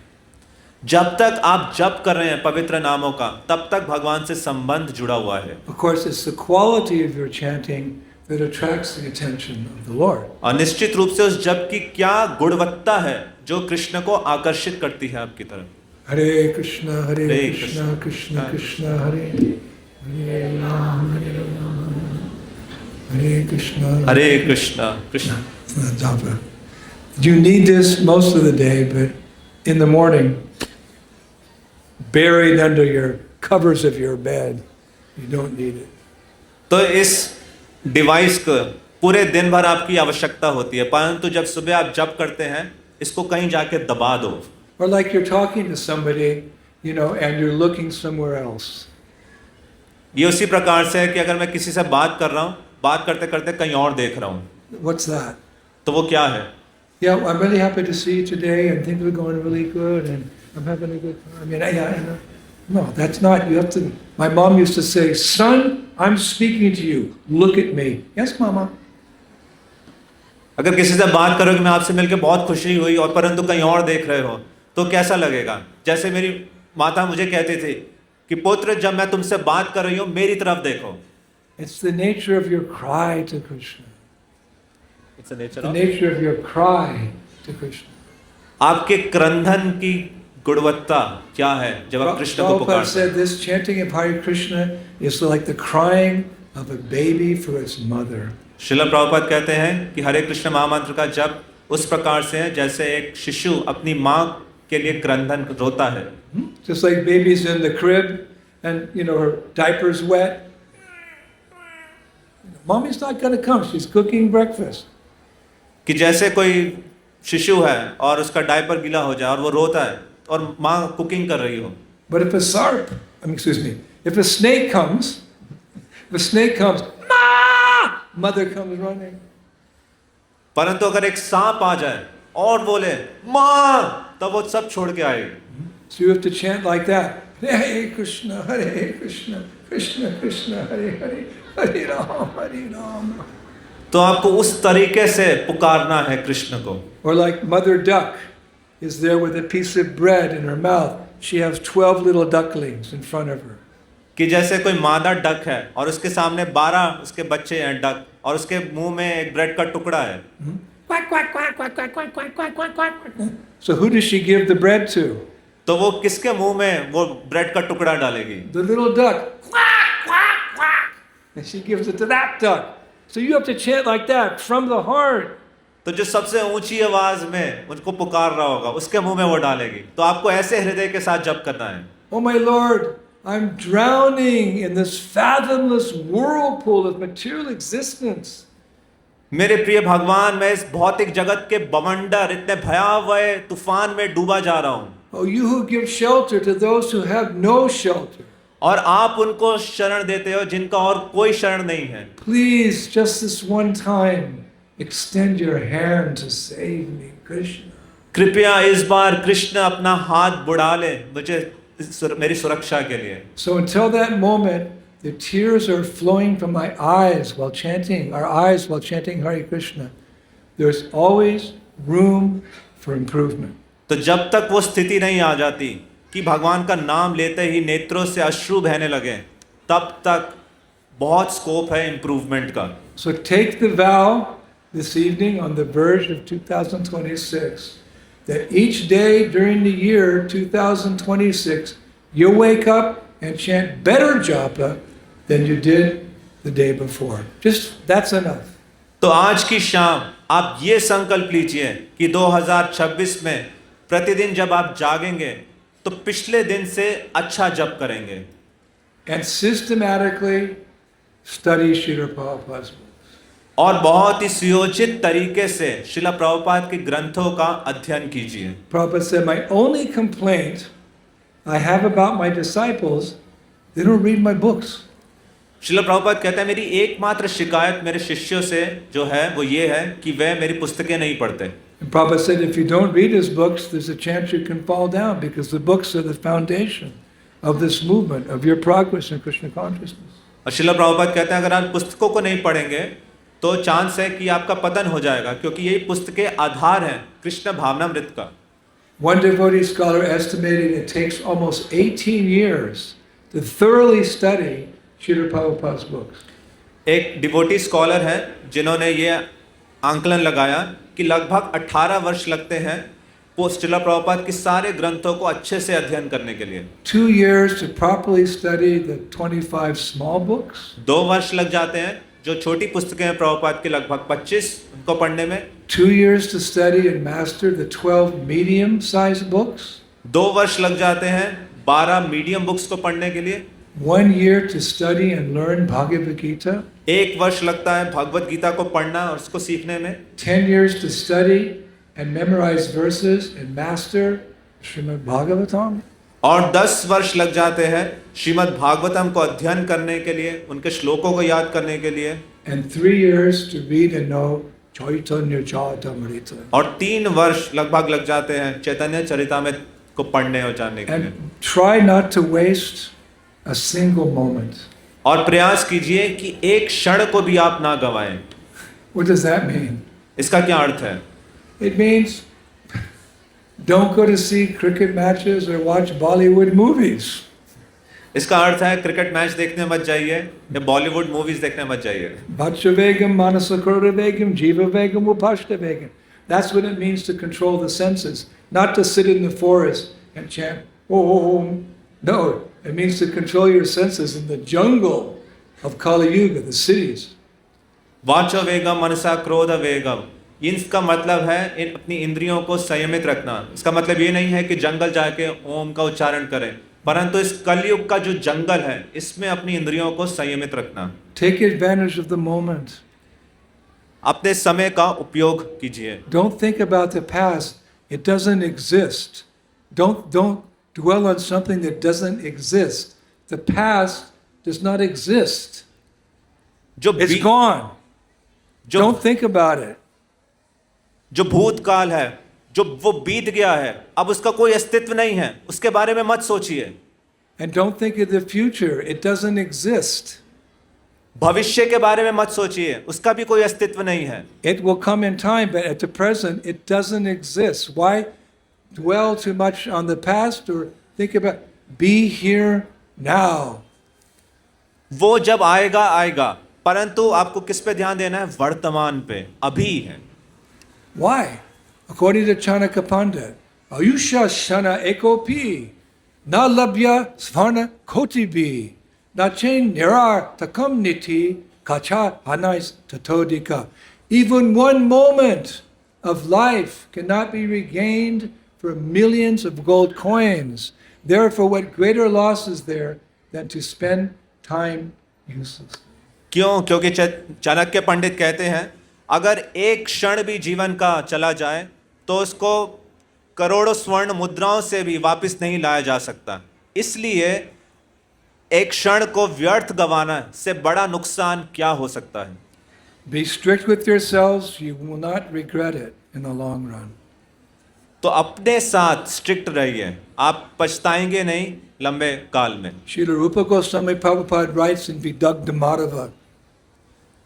B: जब तक आप जप कर रहे हैं पवित्र नामों का तब तक भगवान से संबंध जुड़ा हुआ है।
A: Of course, it's the quality of your chanting that attracts the attention of the Lord.
B: और निश्चित रूप से उस जप की क्या गुणवत्ता है जो कृष्ण को आकर्षित करती है आपकी तरफ।
A: हरे कृष्णा कृष्णा कृष्णा हरे राम हरे Krishna Krishna. You need this most of the day, but in the morning, buried under your covers of your bed, you don't need it.
B: तो इस डिवाइस को पूरे दिन भर आपकी आवश्यकता होती है, परंतु जब सुबह आप जप करते हैं इसको कहीं जाके दबा दो।
A: Or like you're talking to somebody, and you're looking somewhere else.
B: ये उसी प्रकार से है कि अगर मैं किसी से बात कर रहा हूँ, बात करते करते कहीं और देख रहा हूँ।
A: What's that?
B: तो वो क्या है?
A: Yeah, I'm really happy to see you today, and things are going really good, and I'm having a good time. No, that's not. You have to. My mom used to say, "Son, I'm speaking to you. Look at me." Yes, Mama.
B: अगर किसी से बात करो कि मैं आपसे मिलकर बहुत खुशी हुई और परंतु कहीं और देख रहे हो तो कैसा लगेगा? जैसे मेरी माता मुझे कहती थी कि पुत्र जब मैं तुमसे बात कर रही हूँ मेरी तरफ देखो।
A: It's the nature of your cry to Krishna.
B: It's the nature
A: of your cry to Krishna.
B: आपके क्रंदन की गुणवत्ता क्या है जब आप कृष्ण को पुकारते हैं?
A: Prabhupada said this chanting of Hare Krishna is like the crying of a baby for its mother.
B: Srila Prabhupada कहते हैं कि हरे कृष्ण महामंत्र का जप उस प्रकार से है जैसे एक शिशु अपनी माँ के लिए क्रंदन रोता है।
A: Just like baby's in the crib and her diaper's wet. Mommy's not going to come. She's cooking breakfast.
B: कि जैसे कोई शिशु है और उसका डायपर गीला हो जाए और वो रोता है और माँ कुकिंग कर रही हो।
A: But if if a snake comes, mother comes running.
B: परंतु अगर एक सांप आ जाए और बोले माँ, तब वो सब छोड़ के आएगी।
A: So you have to chant like that. Hare Krishna, Krishna Krishna, Hare Hare, Hare Ram.
B: तो आपको उस तरीके से पुकारना है कृष्ण को।
A: Or like Mother Duck is there with a piece of bread in her mouth. She has 12 little ducklings in front of her.
B: कि जैसे कोई मादा डक है और उसके सामने 12 उसके बच्चे हैं डक और उसके मुंह में एक ब्रेड का टुकड़ा है।
A: Quack, quack, quack, quack, quack, quack, quack, quack, quack, quack. So who does she give the bread to?
B: तो वो किसके मुंह में वो ब्रेड का टुकड़ा डालेगी?
A: The little duck. Quack, quack, quack. And she gives it to that duck. So you have to chant like that from the heart.
B: तो जो सबसे ऊंची आवाज में उनको पुकार रहा होगा उसके मुंह में वो डालेगी। तो आपको ऐसे हृदय के साथ जप करना है।
A: Oh my Lord, I'm drowning in this fathomless whirlpool of material existence.
B: मेरे प्रिय भगवान, मैं इस भौतिक जगत के बवंडर इतने भयावह तूफान में डूबा जा रहा हूँ।
A: Oh, you who give shelter to those who have no shelter.
B: और आप उनको शरण देते हो जिनका और कोई शरण नहीं है।
A: Please, just this one time, extend your hand to save me, Krishna.
B: कृपया इस बार कृष्ण अपना हाथ बढ़ा ले मुझे मेरी सुरक्षा के लिए।
A: So until that moment, the tears are flowing from my eyes while chanting Hare Krishna. There's always room for improvement.
B: तो जब तक वो स्थिति नहीं आ जाती कि भगवान का नाम लेते ही नेत्रों से अश्रु बहने लगे, तब तक बहुत स्कोप है इम्प्रूवमेंट का।
A: So take the vow this evening on the verge of 2026 that each day during the year 2026 you'll wake up and chant better japa than you did the day before. Just that's enough.
B: तो आज की शाम आप ये संकल्प लीजिए कि 2026 में प्रतिदिन जब आप जागेंगे तो पिछले दिन से अच्छा जप करेंगे
A: And systematically study Srila Prabhupada's books.
B: और बहुत ही सुयोजित तरीके से श्रीला प्रभुपाद के ग्रंथों का अध्ययन कीजिए।
A: Prabhupada said, my only complaint I have about my disciples, they don't read my books.
B: Srila Prabhupada कहता है मेरी एकमात्र शिकायत मेरे शिष्यों से जो है वो ये है कि वे मेरी पुस्तकें नहीं पढ़ते।
A: And Prabhupada said, if you don't read his books, there's a chance you can fall down because the books are the foundation of this movement, of your progress in Krishna consciousness.
B: और श्रीला प्रभुपाद कहते हैं अगर आप पुस्तकों को नहीं पढ़ेंगे तो चांस है कि आपका पतन हो जाएगा क्योंकि यही पुस्तकें आधार हैं कृष्ण भावनामृत का।
A: One devotee scholar estimated it takes almost 18 years to thoroughly study Srila Prabhupada's books.
B: एक डिवोटी स्कॉलर है जिन्होंने ये आंकलन लगाया कि लगभग 18 वर्ष लगते हैं श्रीला प्रभुपाद के सारे ग्रंथों को अच्छे से अध्ययन करने के लिए।
A: 2 years to properly study the 25 small books.
B: 2 वर्ष लग जाते हैं जो छोटी पुस्तकें हैं प्रभुपाद के लगभग 25 उनको पढ़ने में।
A: 2 years to study and master the 12 medium-sized books.
B: 2 वर्ष लग जाते हैं 12 मीडियम बुक्स को पढ़ने के लिए।
A: 1 year to study and learn Bhagavad Gita.
B: 1 वर्ष लगता है भगवत गीता को पढ़ना और उसको सीखने में।
A: 10 years to study and memorize verses and master Srimad Bhagavatam.
B: और 10 वर्ष लग जाते हैं श्रीमद् भागवतम को अध्ययन करने के लिए, उनके श्लोकों को याद करने के लिए।
A: And 3 years to read and know Chaitanya Charitamrita.
B: और 3 वर्ष लगभग लग जाते हैं चैतन्य चरितामृत को पढ़ने और जानने के लिए।
A: And try not to waste a single moment.
B: और प्रयास कीजिए कि एक क्षण को भी आप ना गवाएं।
A: What does that mean?
B: इसका क्या अर्थ है?
A: It means don't go to see cricket matches or watch Bollywood movies.
B: इसका अर्थ है क्रिकेट मैच देखने मत जाइए या बॉलीवुड मूवीज देखने मत जाइए।
A: Bhatchavegam, Manasakrodavegam, Jivavegam, Upashtavegam. That's what it means to control the senses, not to sit in the forest and chant, Om. No, it means to control your senses in the jungle of Kali Yuga, the cities.
B: वाचो वेगम मनसा क्रोध वेगम, इसका मतलब है इन अपनी इंद्रियों को संयमित रखना। इसका मतलब ये नहीं है कि जंगल जाके ओम का उच्चारण करें, परंतु इस कलयुग का जो जंगल है इसमें अपनी इंद्रियों को संयमित रखना।
A: Take advantage of the moment.
B: अपने समय का उपयोग कीजिए।
A: Don't think about the past. It doesn't exist. Don't dwell on something that doesn't exist. The past does not exist. It's gone. Don't think about it.
B: जो भूतकाल है, जो वो बीत गया है, अब उसका कोई अस्तित्व नहीं है, उसके बारे में मत सोचिए।
A: And don't think of the future. It doesn't exist.
B: भविष्य के बारे में मत सोचिए, उसका भी कोई अस्तित्व नहीं है।
A: It will come in time, but at the present, it doesn't exist. Why dwell too much on the past or think about, be here now.
B: वो जब आएगा आएगा, परंतु आपको किस पे ध्यान देना है? वर्तमान पे, अभी है।
A: Why? According to Chanakya Pandit, Ayusha Shana Ekopi, Na Labhya Svarna Kotibi, Na Chain Nirar Takam Niti, Kacha Hanais Tatodika. Even one moment of life cannot be regained for millions of gold coins. Therefore, what greater loss is there than to spend time uselessly?
B: क्यों? क्योंकि चाणक्य पंडित कहते हैं अगर एक क्षण भी जीवन का चला जाए तो उसको करोड़ों स्वर्ण मुद्राओं से भी वापस नहीं लाया जा सकता। इसलिए एक क्षण को व्यर्थ गंवाना से बड़ा नुकसान क्या हो सकता है?
A: Be strict with yourselves, you will not regret it in the long run.
B: तो अपने साथ स्ट्रिक्ट रहिए, आप पछताएंगे नहीं लंबे काल में।
A: Srila Rupa Goswami Prabhupada writes in Vidagdha Madhava,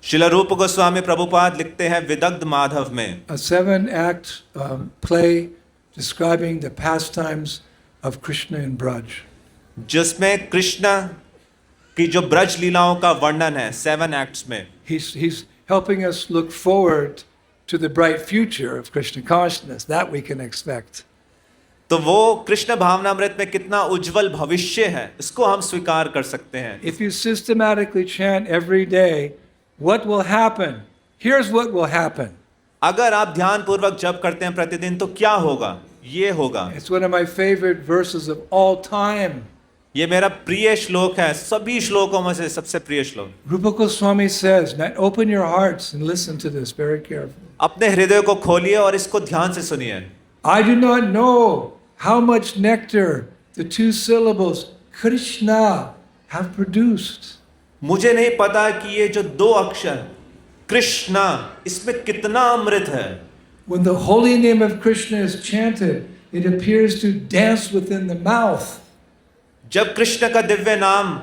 B: Srila रूप गोस्वामी प्रभुपाद लिखते हैं विदग्ध माधव में,
A: a 7-act play describing the pastimes of Krishna in Braj.
B: जिसमें कृष्ण की जो ब्रज लीलाओं का वर्णन है 7 एक्ट्स में।
A: He's helping us look forward to the bright future of Krishna consciousness. That we can expect.
B: तो वो कृष्ण भावनामृत में कितना उज्जवल भविष्य है, इसको हम स्वीकार कर सकते हैं।
A: If you systematically chant every day, what will happen? Here's what will happen.
B: अगर आप ध्यान पूर्वक जप करते हैं प्रतिदिन तो क्या होगा? ये होगा।
A: It's one of my favorite verses of all time.
B: ये मेरा प्रिय श्लोक है, सभी श्लोकों में से सबसे प्रिय श्लोक।
A: Rupa Goswami says, now open your hearts and listen to this very carefully.
B: अपने हृदय को खोलिए और इसको ध्यान से सुनिए।
A: I do not know how much nectar the two syllables Krishna have produced.
B: मुझे नहीं पता कि ये जो दो अक्षर कृष्णा, इसमें कितना अमृत है।
A: When the holy name of Krishna is chanted, it appears to dance within the mouth.
B: जब कृष्ण का दिव्य नाम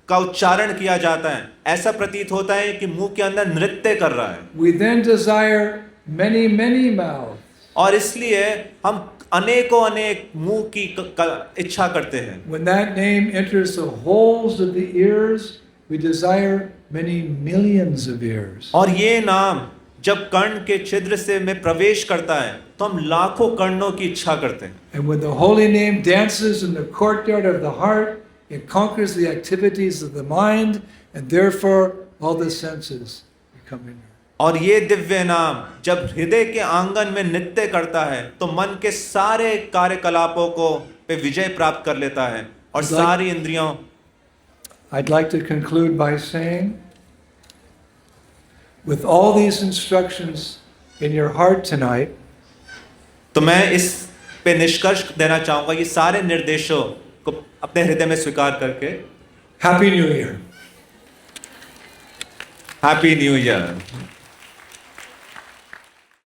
B: का उच्चारण किया जाता है, ऐसा प्रतीत होता है कि मुंह के अंदर नृत्य कर रहा है।
A: We then desire many, many mouths.
B: और इसलिए हम अनेकों अनेक मुंह की इच्छा करते हैं।
A: When that name enters the holes of the ears, we desire many millions of ears.
B: और ये नाम जब कर्ण के छिद्र से में प्रवेश करता है तो हम लाखों कर्णों की इच्छा करते हैं।
A: And when the holy name dances in the courtyard of the heart, it conquers the activities of the mind, and therefore all the senses become inert.
B: और ये दिव्य नाम जब हृदय के आंगन में नृत्य करता है तो मन के सारे कार्यकलापों को पे विजय प्राप्त कर लेता है और सारी इंद्रियों।
A: I'd like to conclude by saying, with all these instructions in your heart tonight,
B: तो मैं इस पे निष्कर्ष देना चाहूंगा, ये सारे निर्देशों को अपने हृदय में स्वीकार करके
A: Happy New Year.
B: Happy new year.